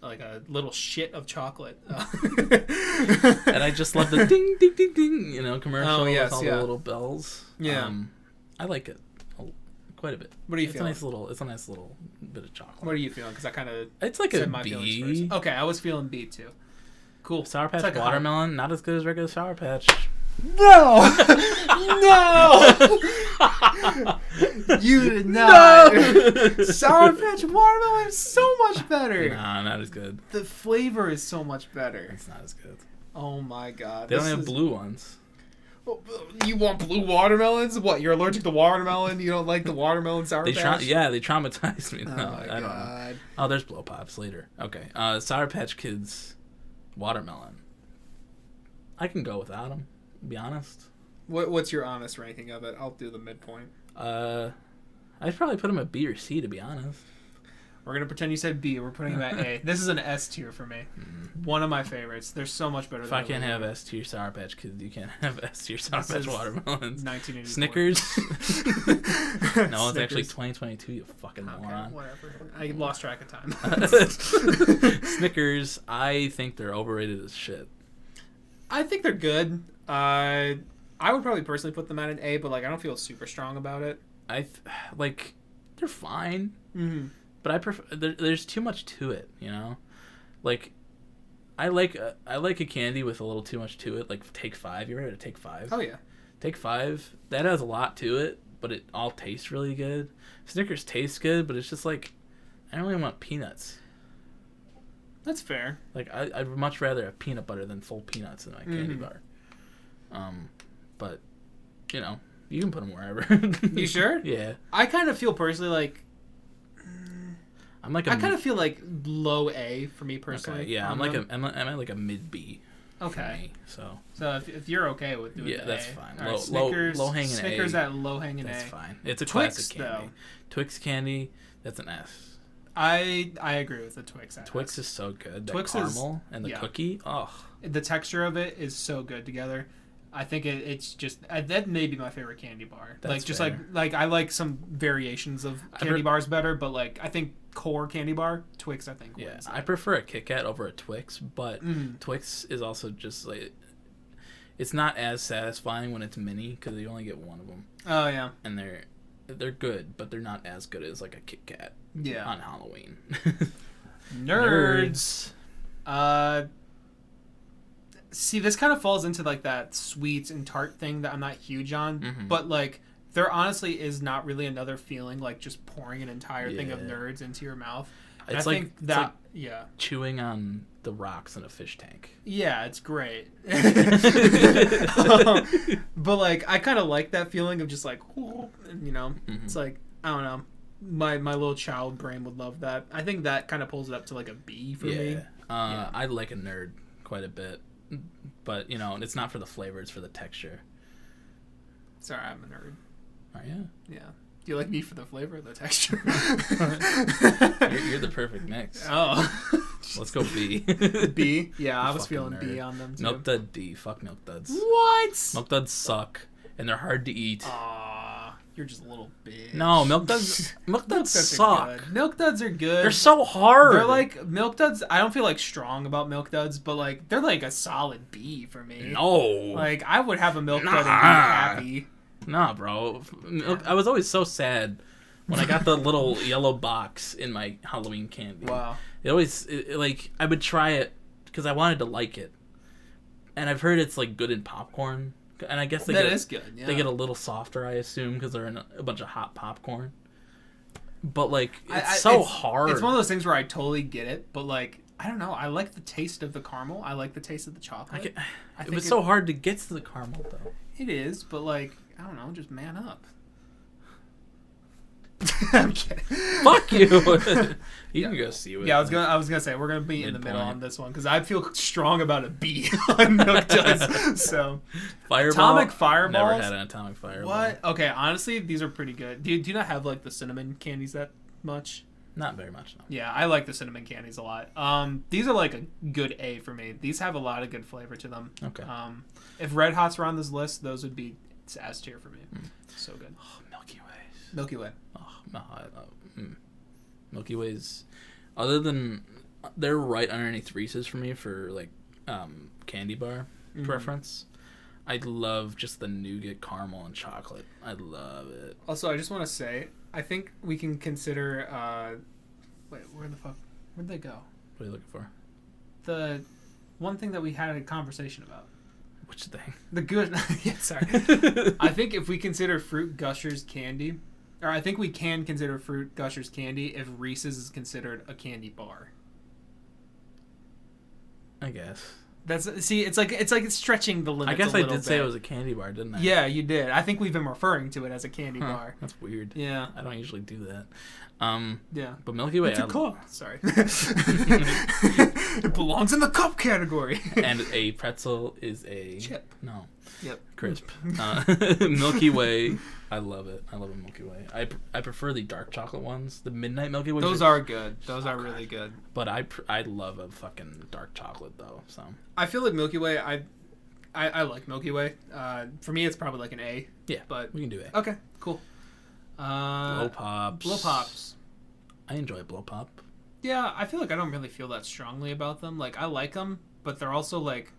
a little shit of chocolate. And I just love the ding ding ding ding, commercial with all the little bells. Yeah. I like it quite a bit. What are you feeling? It's a nice little bit of chocolate. What are you feeling? Because I kind of it's like a B. Okay, I was feeling B too. Cool. Sour Patch watermelon, not as good as regular Sour Patch. No, no, you did not. No! Sour Patch watermelon is so much better. Nah, not as good. The flavor is so much better. It's not as good. Oh my god. They don't have blue ones. You want blue watermelons? What? You're allergic to watermelon? You don't like the watermelon Sour Patch? They traumatized me. No, oh I don't know. Oh, there's Blow Pops later. Okay. Sour Patch Kids watermelon. I can go without them, to be honest. What's your honest ranking of it? I'll do the midpoint. I'd probably put them at B or C, to be honest. We're going to pretend you said B. We're putting them at A. This is an S tier for me. One of my favorites. They're so much better if than I can't have S tier Sour Patch Kids, you can't have S tier Sour Patch watermelons. 1984. Snickers? No, it's actually 2022, you fucking moron. Whatever. I lost track of time. Snickers, I think they're overrated as shit. I think they're good. I would probably personally put them at an A, but I don't feel super strong about it. They're fine. Mm-hmm. But I prefer. There's too much to it, I like a candy with a little too much to it. Like Take 5. You ever heard of Take 5? Oh yeah. Take 5. That has a lot to it, but it all tastes really good. Snickers tastes good, but it's just I don't really want peanuts. That's fair. I'd much rather have peanut butter than full peanuts in my candy bar. But you can put them wherever. You sure? Yeah. I kind of feel personally I kind of feel like low A for me personally. Okay, yeah, I'm at like a mid B. Okay. Me, so if you're okay with doing that's fine. Right, Snickers, low hanging Snickers A. at low hanging A. That's fine. It's a Twix, classic candy. though. Twix candy, that's an S. I agree with the Twix. Twix is so good. Twix caramel and the cookie. Oh, the texture of it is so good together. I think it's just that may be my favorite candy bar. That's fair. I like some variations of candy bars better, but I think core candy bar Twix I think wins. Yeah, I prefer a Kit Kat over a Twix, but Twix is also just it's not as satisfying when it's mini because you only get one of them. Oh yeah, and they're good, but they're not as good as a Kit Kat. Yeah, on Halloween. Nerds. See, this kind of falls into that sweet and tart thing that I'm not huge on, but there honestly is not really another feeling just pouring an entire thing of Nerds into your mouth. And it's I think that yeah, chewing on the rocks in a fish tank. Yeah, it's great. But I kind of like that feeling of just it's I don't know. My little child brain would love that. I think that kind of pulls it up to a B for me. I like a Nerd quite a bit. But, it's not for the flavor, it's for the texture. Sorry, I'm a nerd. Are you? Yeah. Do you like me for the flavor or the texture? You're the perfect mix. Oh. Let's go B. B? Yeah, I was feeling nerd. B on them, too. Milk Dud D. Fuck Milk Duds. What? Milk Duds suck, and they're hard to eat. Aw, you're just a little bitch. No, Milk Duds suck. Milk Duds are good. They're so hard. They're Milk Duds, I don't feel strong about Milk Duds, but they're a solid B for me. No. I would have a Milk Dud and be happy. Nah, bro. I was always so sad when I got the little yellow box in my Halloween candy. Wow. It always, I would try it because I wanted to like it. And I've heard it's, good in popcorn. And I guess they is good, yeah. They get a little softer, I assume, because they're in a bunch of hot popcorn. But, it's so hard. It's one of those things where I totally get it, but, I don't know. I like the taste of the caramel. I like the taste of the chocolate. It was so hard to get to the caramel, though. It is, but, I don't know, just man up. I'm kidding. Fuck you. You can go see it. Yeah, I was gonna say we're gonna be in the middle Midpoint. on this one because I feel strong about a B on Milk Duds. So Fireball. atomic fireballs. Never had an atomic fireball. What? Okay, honestly, these are pretty good. Do you not have like the cinnamon candies that much? Not very much. No. Yeah, I like the cinnamon candies a lot. These are like a good A for me. These have a lot of good flavor to them. Okay. If Red Hots were on this list, those would be S tier for me. So good. Oh, Milky Ways. Milky Way. Oh, no, Milky Ways. Other than they're right underneath Reese's for me for like candy bar preference. I love just the nougat, caramel, and chocolate. I love it. Also, I just want to say, I think we can consider. Wait, where'd they go? What are you looking for? The one thing that we had a conversation about. Which thing? The good. Yeah, sorry. I think if we consider Fruit Gushers candy, or I think we can consider Fruit Gushers candy if Reese's is considered a candy bar. I guess. It's like it's stretching the limits. I guess a I little did say bit. it was a candy bar, didn't I? Yeah, you did. I think we've been referring to it as a candy bar. That's weird. Yeah. I don't usually do that. Yeah. But Milky Way. It's a cup. Sorry. It belongs in the cup category. And a pretzel is a chip. No. Yep. Crisp. Milky Way. I love it. I love a Milky Way. I prefer the dark chocolate ones. The midnight Milky Way. Those are good. Those are really good. But I love a fucking dark chocolate though. So I feel like Milky Way. I like Milky Way. For me, it's probably like an A. yeah, but we can do it. Okay, cool. Blow pops. Blow pops. I enjoy blow pop. Yeah, I feel like I don't really feel that strongly about them. Like I like them, but they're also like.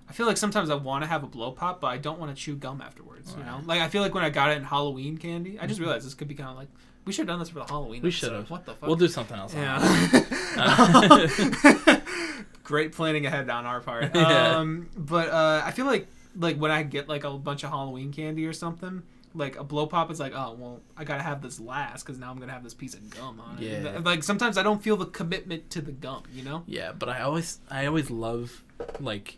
I feel like sometimes I want to have a blow pop, but I don't want to chew gum afterwards. Right. You know, like I feel like when I got it in Halloween candy, I just realized this could be kind of like we should have done this for the Halloween. We episode. should have. What the fuck? We'll do something else. Yeah. Great planning ahead on our part. Yeah. But I feel like when I get like a bunch of Halloween candy or something, like a blow pop is like, oh well, I gotta have this last because now I'm gonna have this piece of gum on it. Yeah. Like sometimes I don't feel the commitment to the gum. You know. Yeah, but I always love like.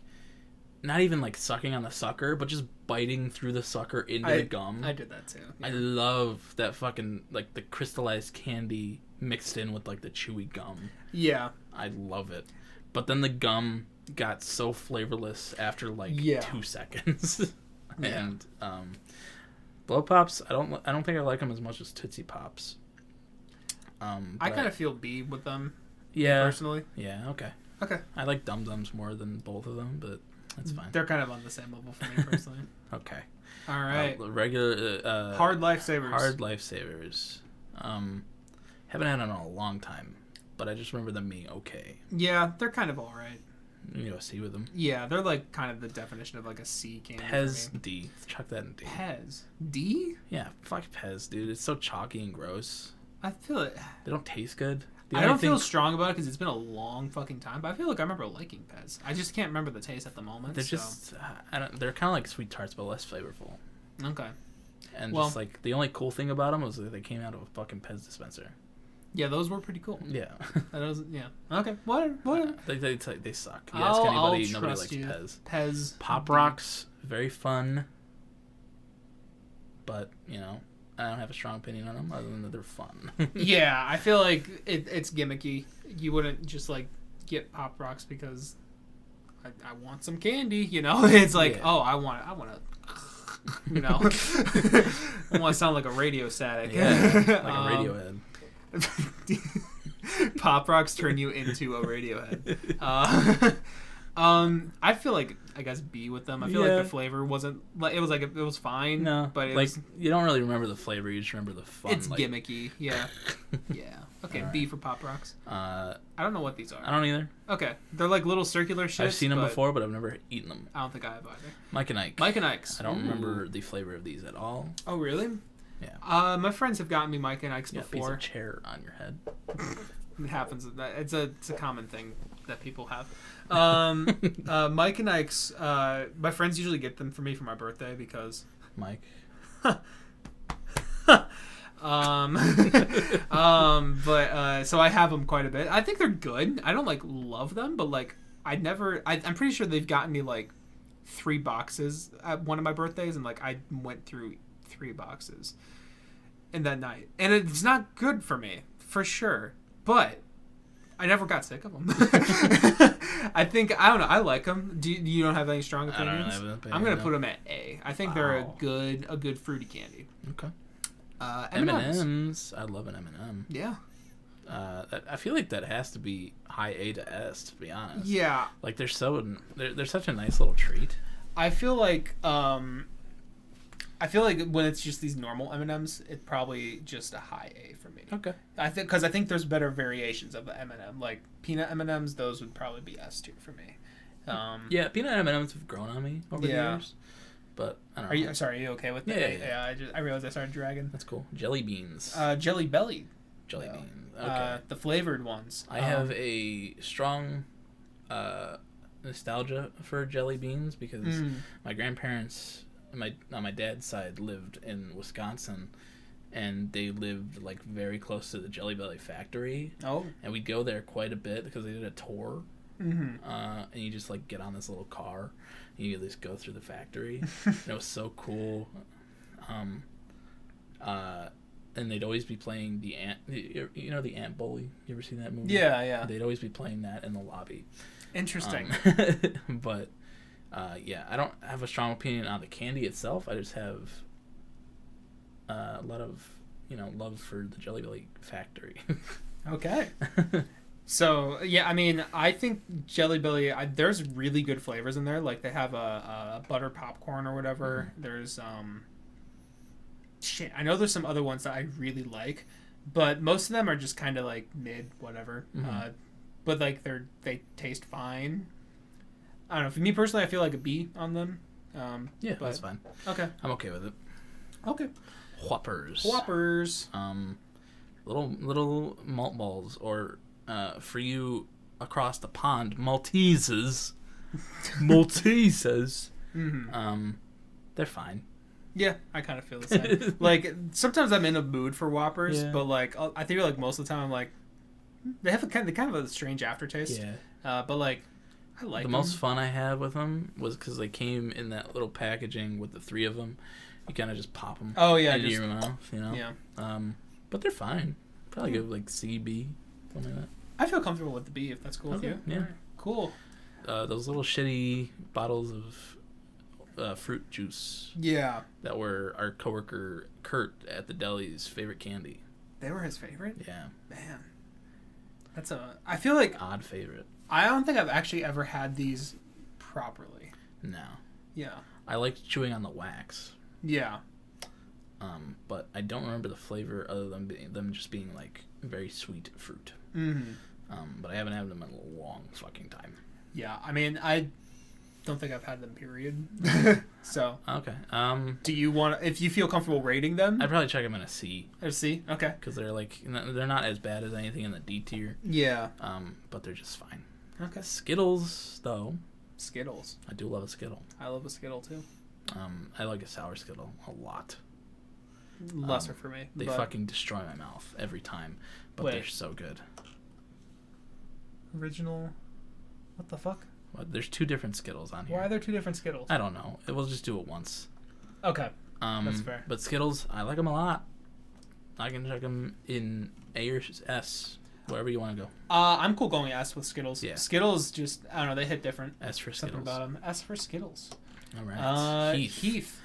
Not even like sucking on the sucker, but just biting through the sucker into the gum. I did that too. Yeah. I love that fucking like the crystallized candy mixed in with like the chewy gum. Yeah. I love it. But then the gum got so flavorless after like 2 seconds. And blow pops, I don't think I like them as much as Tootsie Pops. I kind of feel B with them. Yeah. Personally. Yeah. Okay. Okay. I like Dum Dums more than both of them, but. That's fine. They're kind of on the same level for me personally. Okay. All right. Regular. Hard lifesavers. Hard lifesavers. Haven't had them in a long time, but I just remember them being okay. Yeah, they're kind of all right. You go C with them. Yeah, they're like kind of the definition of like a C candy. Pez D. Chuck that in D. Pez D. Yeah, fuck Pez, dude. It's so chalky and gross. I feel it. They don't taste good. I don't feel strong about it because it's been a long fucking time. But I feel like I remember liking Pez. I just can't remember the taste at the moment. They're just, they're kind of like sweet tarts, but less flavorful. Okay. And just like the only cool thing about them was that they came out of a fucking Pez dispenser. Yeah, those were pretty cool. Yeah. Yeah. Okay. Whatever. They suck. You ask anybody, nobody likes you. Pez. Pez. Pop Rocks, very fun. But, you know, I don't have a strong opinion on them other than that they're fun. Yeah, I feel like it's gimmicky. You wouldn't just like get Pop Rocks because I want some candy, you know? It's like, oh, I want to, you know, I want to sound like a radio static. Yeah, like a Radiohead. Pop Rocks turn you into a Radiohead. I feel like I guess B with them. I feel like the flavor wasn't like it was fine. No, but it like was, you don't really remember the flavor. You just remember the fun. It's gimmicky. Yeah, yeah. Okay, Right. B for Pop Rocks. I don't know what these are. I don't either. Okay, they're like little circular shits. I've seen them before, but I've never eaten them. I don't think I have either. Mike and Ike. Mike and Ike's. I don't remember the flavor of these at all. Oh really? Yeah. My friends have gotten me Mike and Ike's Yeah, before. piece of chair on your head. It happens. It's a common thing that people have. Mike and Ike's. My friends usually get them for me for my birthday because. Mike. So I have them quite a bit. I think they're good. I don't like love them, but like I'm pretty sure they've gotten me like 3 boxes at one of my birthdays, and like I went through 3 boxes. in that night, and it's not good for me for sure. But I never got sick of them. I don't know. I like them. You don't have any strong opinions? I don't have an opinion. I'm gonna put them at A. I think they're a good fruity candy. Okay. M&Ms. I love an M&M. Yeah. I feel like that has to be high A to S, to be honest. Yeah. Like they're such a nice little treat. I feel like when it's just these normal M&Ms, it's probably just a high A for me. Okay. I think there's better variations of the M&M, like peanut M&Ms. Those would probably be S tier for me. Yeah, peanut M&Ms have grown on me over the years. But I don't know. Are you okay with that? Yeah. I realized I started dragging. That's cool. Jelly beans. Jelly belly. Jelly beans. Okay. The flavored ones. I have a strong nostalgia for jelly beans because my grandparents, on my dad's side, lived in Wisconsin, and they lived like very close to the Jelly Belly factory. Oh. And we'd go there quite a bit because they did a tour. Mm-hmm. And you just like get on this little car, and you just go through the factory. And it was so cool. And they'd always be playing the Ant Bully. You ever seen that movie? Yeah. They'd always be playing that in the lobby. Interesting. But yeah, I don't have a strong opinion on the candy itself. I just have a lot of love for the Jelly Belly factory. Okay. So yeah, I mean, I think Jelly Belly. There's really good flavors in there. Like they have a butter popcorn or whatever. Mm-hmm. There's I know there's some other ones that I really like, but most of them are just kind of like mid, whatever. Mm-hmm. But like they taste fine. I don't know. For me personally, I feel like a B on them. Yeah, that's fine. Okay, I'm okay with it. Okay. Whoppers. Little malt balls, or for you across the pond, Maltesers. Mm-hmm. They're fine. Yeah, I kind of feel the same. Like sometimes I'm in a mood for Whoppers, but like I think like most of the time I'm like they have kind of a strange aftertaste. Yeah. But like I like the most fun I had with them was because they came in that little packaging with the 3 of them. You kind of just pop them. Oh yeah, into your mouth, Yeah. But they're fine. Probably go like C, B, something like that. I feel comfortable with the B if that's cool with you. Yeah. Right. Cool. Those little shitty bottles of fruit juice. Yeah. That were our coworker Kurt at the deli's favorite candy. They were his favorite? Yeah. Man. I feel like odd favorite. I don't think I've actually ever had these properly. No. Yeah. I liked chewing on the wax. Yeah. But I don't remember the flavor other than them just being like very sweet fruit. Mm-hmm. But I haven't had them in a long fucking time. Yeah, I mean, I don't think I've had them, period. So. Okay. Do you want if you feel comfortable rating them? I'd probably check them in a C. A C? Okay. Because they're not as bad as anything in the D tier. Yeah. But they're just fine. Okay. Skittles, though. Skittles. I do love a Skittle. I love a Skittle, too. I like a sour Skittle a lot. Lesser for me. They fucking destroy my mouth every time, but they're so good. Original. What the fuck? Well, there's 2 different Skittles on here. Why are there 2 different Skittles? I don't know. We'll just do it once. Okay. That's fair. But Skittles, I like them a lot. I can check them in A or S, wherever you want to go. I'm cool going S with Skittles. Yeah. Skittles just, I don't know, they hit different. S for Skittles. Something about them. S for Skittles. All right. Heath.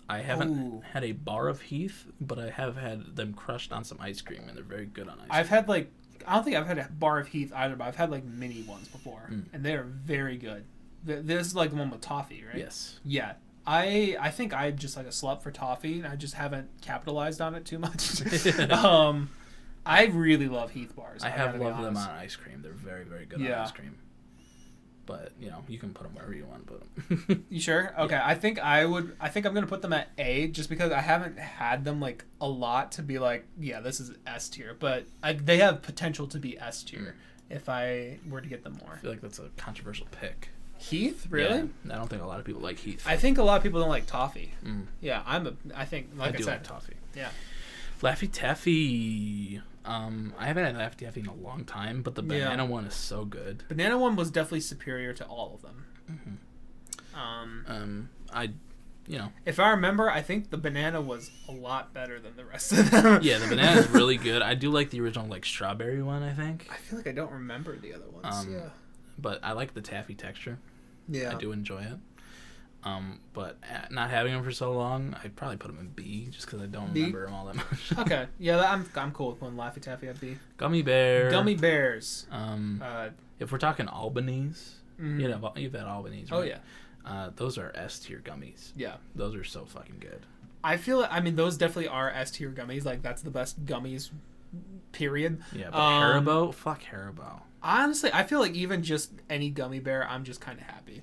I haven't had a bar of Heath, but I have had them crushed on some ice cream, and they're very good on ice cream. I've had I don't think I've had a bar of Heath either, but I've had like mini ones before, and they are very good. This is like the one with toffee, right? Yes. Yeah. I think I'm just like a slut for toffee, and I just haven't capitalized on it too much. I really love Heath bars. I have loved them on ice cream. They're very, very good on ice cream. But, you can put them wherever you want to put them. You sure? Okay. Yeah. I think I'm going to put them at A just because I haven't had them like a lot to be like, yeah, this is S tier. But they have potential to be S tier if I were to get them more. I feel like that's a controversial pick. Heath? Really? Yeah, I don't think a lot of people like Heath. I think a lot of people don't like toffee. Yeah, I do like toffee. Yeah. Laffy Taffy. I haven't had Laffy Taffy in a long time, but the banana one is so good. Banana one was definitely superior to all of them. I you know. If I remember, I think the banana was a lot better than the rest of them. Yeah, the banana is really good. I do like the original like strawberry one, I think. I feel like I don't remember the other ones. Yeah. But I like the taffy texture. Yeah. I do enjoy it. But not having them for so long, I'd probably put them in B just because I don't remember them all that much. Okay. Yeah, I'm cool with putting Laffy Taffy at B. Gummy bear. Gummy bears. If we're talking Albanese, you've had Albanese, right? Oh, yeah. Those are S tier gummies. Yeah. Those are so fucking good. I mean, those definitely are S tier gummies. Like, that's the best gummies, period. Yeah, but Haribo? Fuck Haribo. Honestly, I feel like even just any gummy bear, I'm just kind of happy.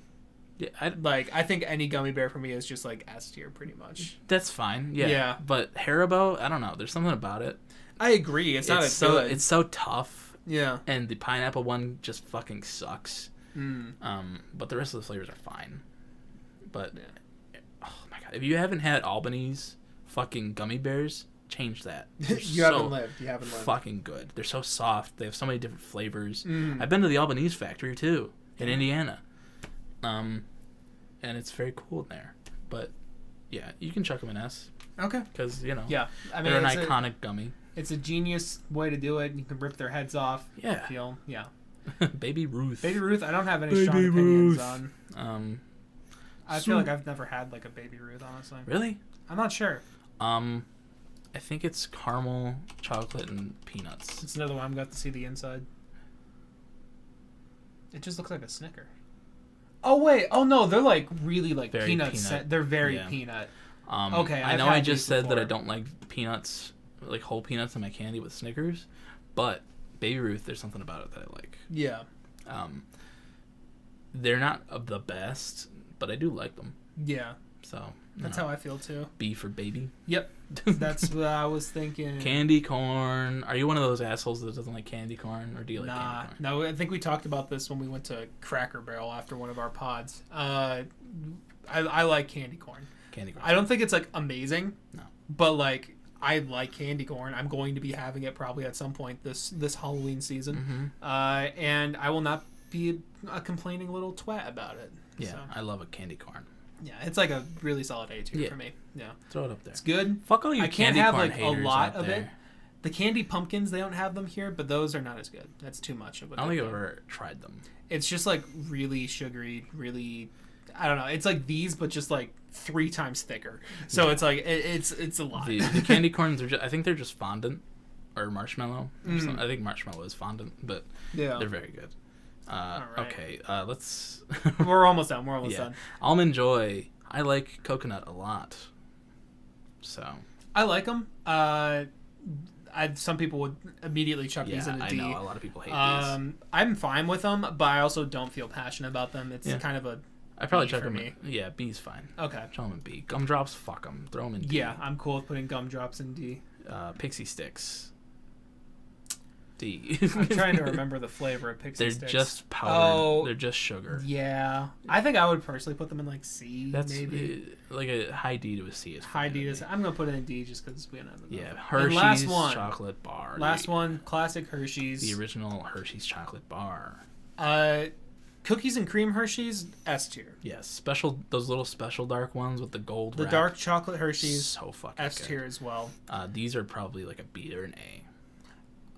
Yeah, I think any gummy bear for me is just like S tier pretty much. That's fine. Yeah. Yeah. But Haribo, I don't know. There's something about it. I agree. It's not as good. It's so tough. Yeah. And the pineapple one just fucking sucks. But the rest of the flavors are fine. But oh my god, if you haven't had Albanese fucking gummy bears, change that. You haven't lived. Fucking good. They're so soft. They have so many different flavors. I've been to the Albanese factory too in Indiana. And it's very cool in there. But yeah, you can chuck them in S. Okay. Because, you know, yeah, I mean, they're an iconic gummy. It's a genius way to do it. You can rip their heads off. Yeah. Yeah. Baby Ruth. Baby Ruth, I don't have any strong opinions on. I feel like I've never had like a Baby Ruth, honestly. Really? I'm not sure. I think it's caramel, chocolate, and peanuts. It's another one I'm got to see the inside. It just looks like a Snicker. Oh wait! Oh no, they're like really like very peanuts. peanut. They're very peanut. Okay, I know I just said that I don't like peanuts, like whole peanuts in my candy with Snickers, but Baby Ruth, there's something about it that I like. Yeah. They're not of the best, but I do like them. Yeah. So that's how I feel too. B for baby. Yep. That's what I was thinking. Candy corn. Are you one of those assholes that doesn't like candy corn, or do you like candy corn? No, I think we talked about this when we went to Cracker Barrel after one of our pods. I like candy corn. Candy corn. I don't think it's like amazing. No. But like I like candy corn. I'm going to be having it probably at some point this Halloween season. And I will not be a complaining little twat about it. Yeah, so. I love a candy corn. Yeah, it's like a really solid A tier for me. Yeah, throw it up there. It's good. Fuck all you candy corn haters. I can't have like a lot of it. The candy pumpkins, they don't have them here, but those are not as good. That's too much of it. I don't think I've ever tried them. It's just like really sugary, really. I don't know. It's like these, but just like 3 times thicker. So it's like it's a lot. The candy corns are just, I think they're just fondant or marshmallow. Or I think marshmallow is fondant, but they're very good. Right. Okay, let's. We're almost done. We're almost done. Almond Joy. I like coconut a lot. So. I like them. Some people would immediately chuck these in a D. I know a lot of people hate these. I'm fine with them, but I also don't feel passionate about them. It's kind of a. I probably chuck them in. Yeah, B's fine. Okay. Chuck them in B. Gumdrops, fuck them. Throw them in D. Yeah, I'm cool with putting gumdrops in D. Pixie Sticks. D. I'm trying to remember the flavor of Pixie Sticks. They're just powder. They're just sugar. Yeah. I think I would personally put them in like C, maybe. Like a high D to a C is fine. High D to C. I'm going to put it in D just because we don't have enough. Yeah. Hershey's chocolate bar. Last one, classic Hershey's. The original Hershey's chocolate bar. Cookies and cream Hershey's, S tier. Yes. Those little special dark ones with the gold wrap. Dark chocolate Hershey's. So fucking S tier as well. These are probably like a B or an A.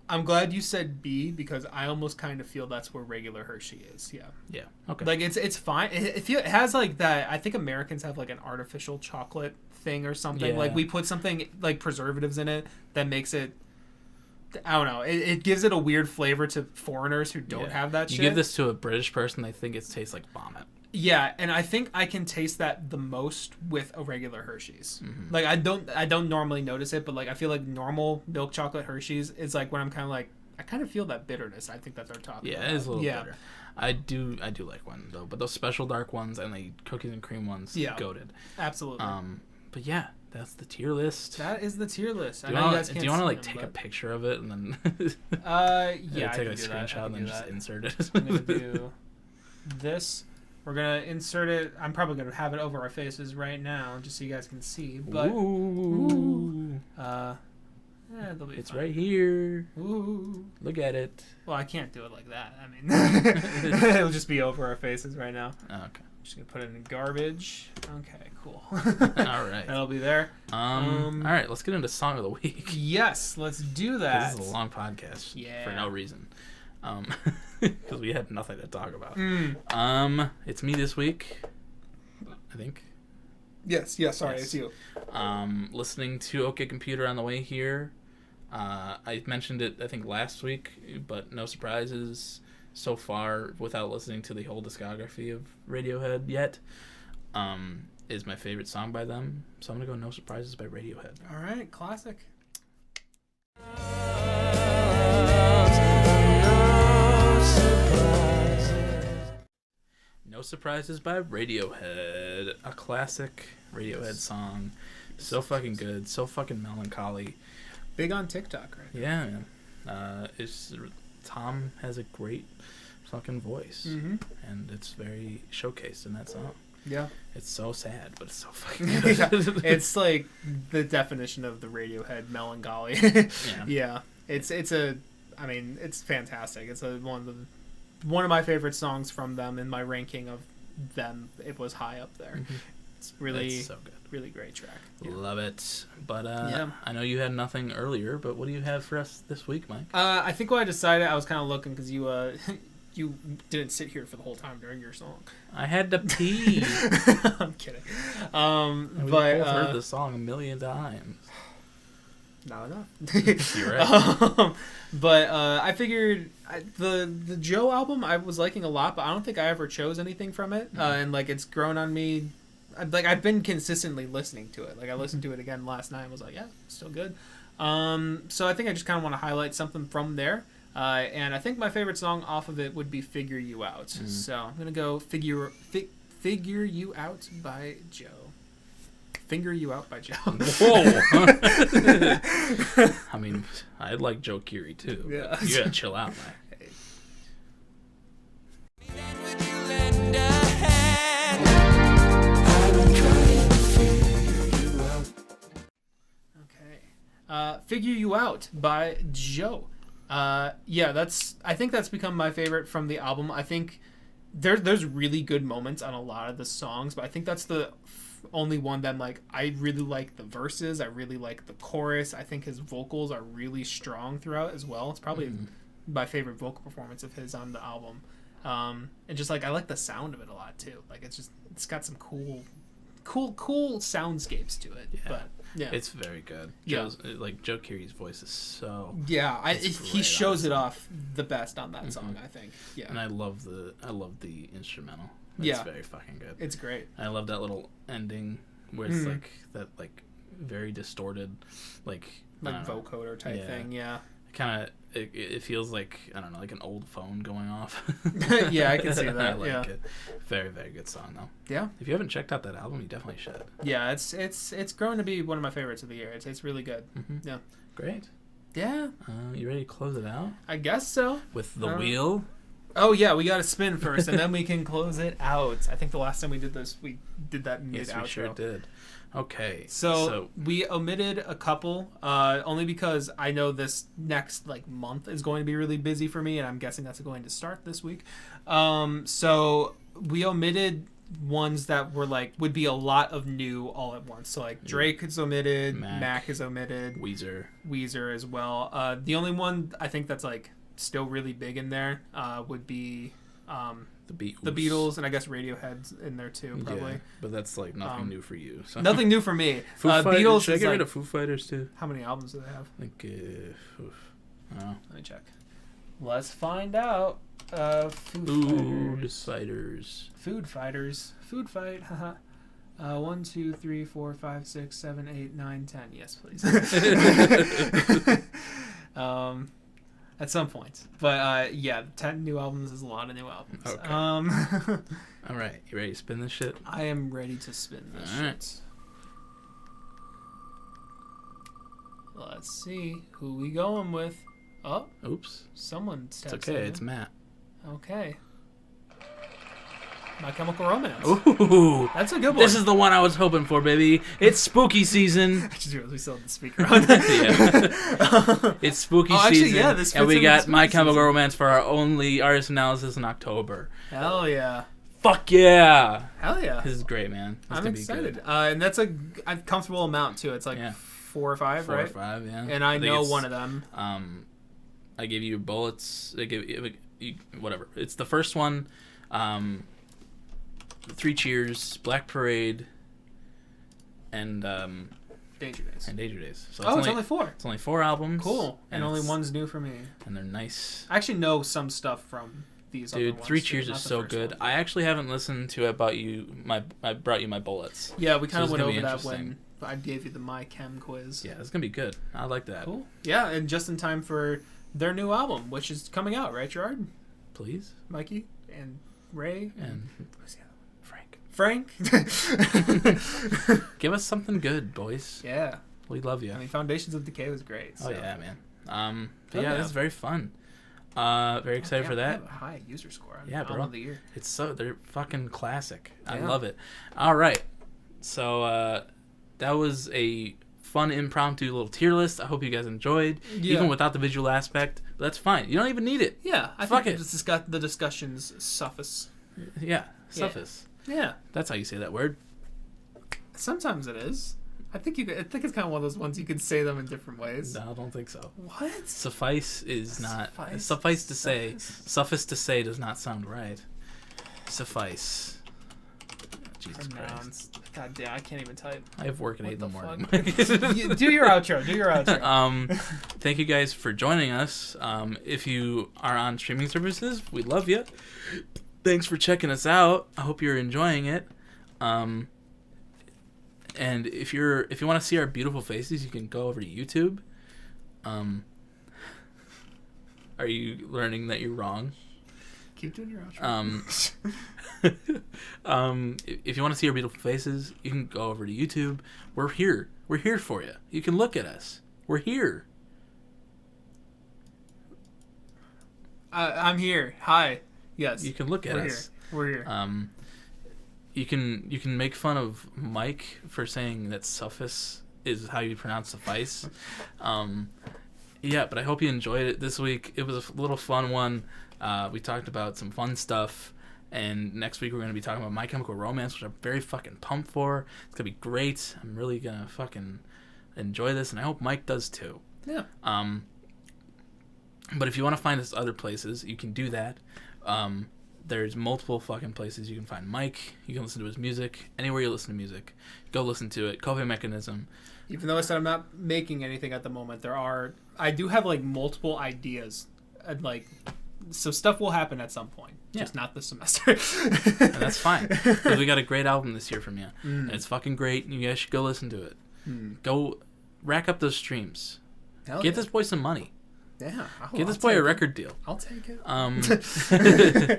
I'm glad you said B because I almost kind of feel that's where regular Hershey is. Yeah. Yeah. Okay. Like it's fine. It has like that. I think Americans have like an artificial chocolate thing or something. Yeah. Like we put something like preservatives in it that makes it. I don't know. It gives it a weird flavor to foreigners who don't have that shit. You give this to a British person, they think it tastes like vomit. Yeah, and I think I can taste that the most with a regular Hershey's. Like I don't normally notice it, but like I feel like normal milk chocolate Hershey's is like when I'm kind of like I kind of feel that bitterness. I think that they're talking about. Yeah, it is a little bitter. I do like one though, but those special dark ones and the cookies and cream ones, goated. Absolutely. But yeah, that's the tier list. That is the tier list. Do you want to like take a picture of it and then? Yeah. Take a screenshot and then just insert it. I'm gonna do this. We're going to insert it. I'm probably going to have it over our faces right now just so you guys can see. But it's fine. Right here. Ooh. Look at it. Well, I can't do it like that. I mean, it'll just be over our faces right now. Oh, okay. Just gonna put it in garbage. Okay, cool. All right. That'll be there. All right, let's get into Song of the Week. Yes, let's do that. This is a long podcast. Yeah. For no reason. Because we had nothing to talk about. It's me this week, I think. Yes, sorry, it's you. Listening to OK Computer on the way here. I mentioned it, I think, last week, but no surprises so far without listening to the whole discography of Radiohead yet. Is my favorite song by them. So I'm going to go No Surprises by Radiohead. All right, classic. No Surprises by Radiohead. A classic Radiohead song. So fucking good. So fucking melancholy. Big on TikTok, right? Yeah, man. Tom has a great fucking voice. Mm-hmm. And it's very showcased in that song. Yeah. It's so sad, but it's so fucking good. Yeah. It's like the definition of the Radiohead melancholy. Yeah. It's fantastic. It's one of my favorite songs from them. In my ranking of them, it was high up there. Mm-hmm. It's really so good. Really great track. Yeah. Love it. But I know you had nothing earlier, but what do you have for us this week, Mike? I think what I decided, I was kind of looking because you you didn't sit here for the whole time during your song. I had to pee. I'm kidding. We but both heard the song a million times. Not enough. You're right. But I figured the Joe album I was liking a lot, but I don't think I ever chose anything from it. And like it's grown on me. I've been consistently listening to it. Like I listened to it again last night and was like, yeah, still good. So I think I just kind of want to highlight something from there. And I think my favorite song off of it would be "Figure You Out." So I'm gonna go "Figure You Out" by Joe. "Finger You Out" by Joe. Whoa! I mean, I like Joe Keery too. Yeah. You gotta chill out, man. "Figure You Out" by Joe. Yeah, I think that's become my favorite from the album. I think there's really good moments on a lot of the songs, but I think that's the only one that I really like the verses. I really like the chorus. I think his vocals are really strong throughout as well. It's probably my favorite vocal performance of his on the album. And just I like the sound of it a lot too. It's got some cool soundscapes to it. Yeah. But yeah, it's very good. Yeah. Joe Keery's voice is so. Yeah, he shows it off the best on that song, I think. Yeah, and I love the instrumental. It's very fucking good. It's great. I love that little ending where it's that very distorted vocoder type thing. Yeah, it feels like, I don't know, like an old phone going off. Yeah, I can see that. I like it. Very, very good song though. Yeah. If you haven't checked out that album, you definitely should. Yeah, it's grown to be one of my favorites of the year. It's really good. Mm-hmm. Yeah. Great. Yeah. You ready to close it out? I guess so. With the wheel? Oh yeah, we got to spin first, and then we can close it out. I think the last time we did this, we did that mid-outro. Yes, we sure did. Okay. So we omitted a couple, only because I know this next month is going to be really busy for me, and I'm guessing that's going to start this week. So we omitted ones that were would be a lot of new all at once. So Drake is omitted, Mac is omitted, Weezer as well. The only one I think that's still really big in there would be the Beatles, and I guess Radiohead's in there too, probably. Yeah, but that's nothing new for you. So. Nothing new for me. Beatles. Should I get rid of Foo Fighters too? How many albums do they have? I don't know. Let me check. Let's find out. Food Fighters. Food Fight. Haha. 1, 2, 3, 4, 5, 6, 7, 8, 9, 10. Yes, please. At some point. But 10 new albums is a lot of new albums. Okay. All right. You ready to spin this shit? I am ready to spin this shit. Right. Let's see. Who we going with? Oh. Oops. Someone's texting. It's okay. It's Matt. Okay. My Chemical Romance. Ooh. That's a good one. This is the one I was hoping for, baby. It's spooky season. I just realized we still have the speaker on. Yeah. It's spooky season. Yeah, this and we got My Chemical Romance for our only artist analysis in October. Hell yeah. Fuck yeah! Hell yeah! This is great, man. I'm excited. And that's a comfortable amount too. It's like 4 or 5, right? 4 or 5, yeah. And I know one of them. I gave you bullets. I give you whatever. It's the first one. 3 Cheers, Black Parade, and Danger Days. So it's only 4. It's only 4 albums. Cool. And only one's new for me. And they're nice. I actually know some stuff from these other ones. Dude, 3 Cheers is so good. One. I actually haven't listened to I brought you my bullets. Yeah, we kind of went over that when I gave you the My Chem quiz. Yeah, it's gonna be good. I like that. Cool. Yeah, and just in time for their new album, which is coming out, right, Gerard? Please. Mikey and Ray and who's the other Frank. one? Give us something good, boys. Yeah. We love you. I mean, Foundations of Decay was great. So. Oh yeah, man. But yeah, this is very fun. Very excited for that. I have a high user score on Album of the year. They're fucking classic. I love it. All right. So that was a fun impromptu little tier list. I hope you guys enjoyed. Even without the visual aspect. But that's fine. You don't even need it. Yeah. I think the discussions suffice. Yeah. Suffice. Yeah. That's how you say that word. Sometimes it is. I think it's kind of one of those ones you can say them in different ways. No, I don't think so. What? Suffice is not. Suffice to say. Suffice to say does not sound right. Suffice. Jesus Christ. God damn, I can't even type. I have work at 8 in the morning. Do your outro. Thank you guys for joining us. If you are on streaming services, we love you. Thanks for checking us out. I hope you're enjoying it. And if you want to see our beautiful faces, you can go over to YouTube. Are you learning that you're wrong? Keep doing your outro. If you want to see our beautiful faces, you can go over to YouTube. We're here. We're here for you. You can look at us. We're here. I'm here. Hi. Yes. You can look at us. We're here. You can make fun of Mike for saying that suffice is how you pronounce suffice. Yeah, but I hope you enjoyed it this week. It was a little fun one. We talked about some fun stuff, and next week we're going to be talking about My Chemical Romance, which I'm very fucking pumped for. It's going to be great. I'm really going to fucking enjoy this, and I hope Mike does too. Yeah. But if you want to find us other places, you can do that. There's multiple fucking places you can find Mike. You can listen to his music. Anywhere you listen to music, go listen to it. Coping Mechanism. Even though I said I'm not making anything at the moment, I do have like multiple ideas, and like, so stuff will happen at some point. Just not this semester. And that's fine. Because we got a great album this year from you. And it's fucking great. And you guys should go listen to it. Go rack up those streams. Get this boy some money. Yeah, give this boy a record deal. I'll take it.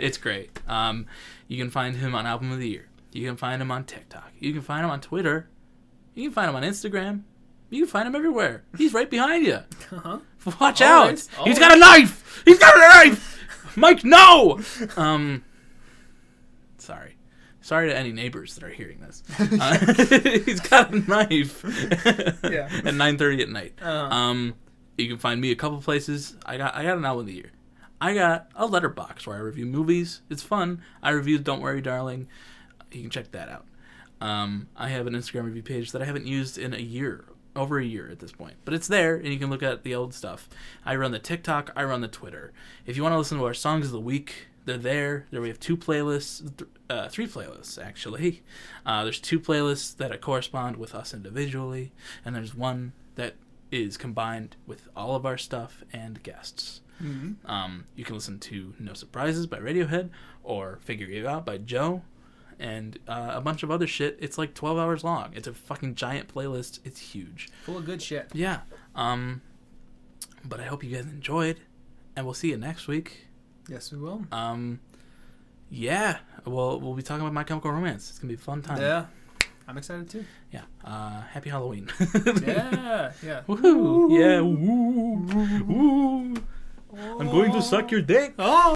It's great. You can find him on Album of the Year. You can find him on TikTok. You can find him on Twitter. You can find him on Instagram. You can find him everywhere. He's right behind you. Uh-huh. Watch out! Right. He's got a knife. He's got a knife. Mike, no. Sorry to any neighbors that are hearing this. He's got a knife. Yeah. At 9:30 at night. Uh-huh. You can find me a couple places. I got an album of the year. I got a letterbox where I review movies. It's fun. I review Don't Worry, Darling. You can check that out. I have an Instagram review page that I haven't used in over a year at this point. But it's there, and you can look at the old stuff. I run the TikTok. I run the Twitter. If you want to listen to our songs of the week, they're there. We have 2 playlists, 3 playlists, actually. There's 2 playlists that correspond with us individually, and there's one that is combined with all of our stuff and guests. Mm-hmm. You can listen to No Surprises by Radiohead or Figure You Out by Joe and a bunch of other shit. It's like 12 hours long. It's a fucking giant playlist. It's huge. Full of good shit. Yeah. But I hope you guys enjoyed, and we'll see you next week. Yes, we will. Yeah. We'll be talking about My Chemical Romance. It's going to be a fun time. Yeah. I'm excited too. Yeah. Happy Halloween. Yeah. Woohoo. Yeah. Woo. I'm going to suck your dick. Oh.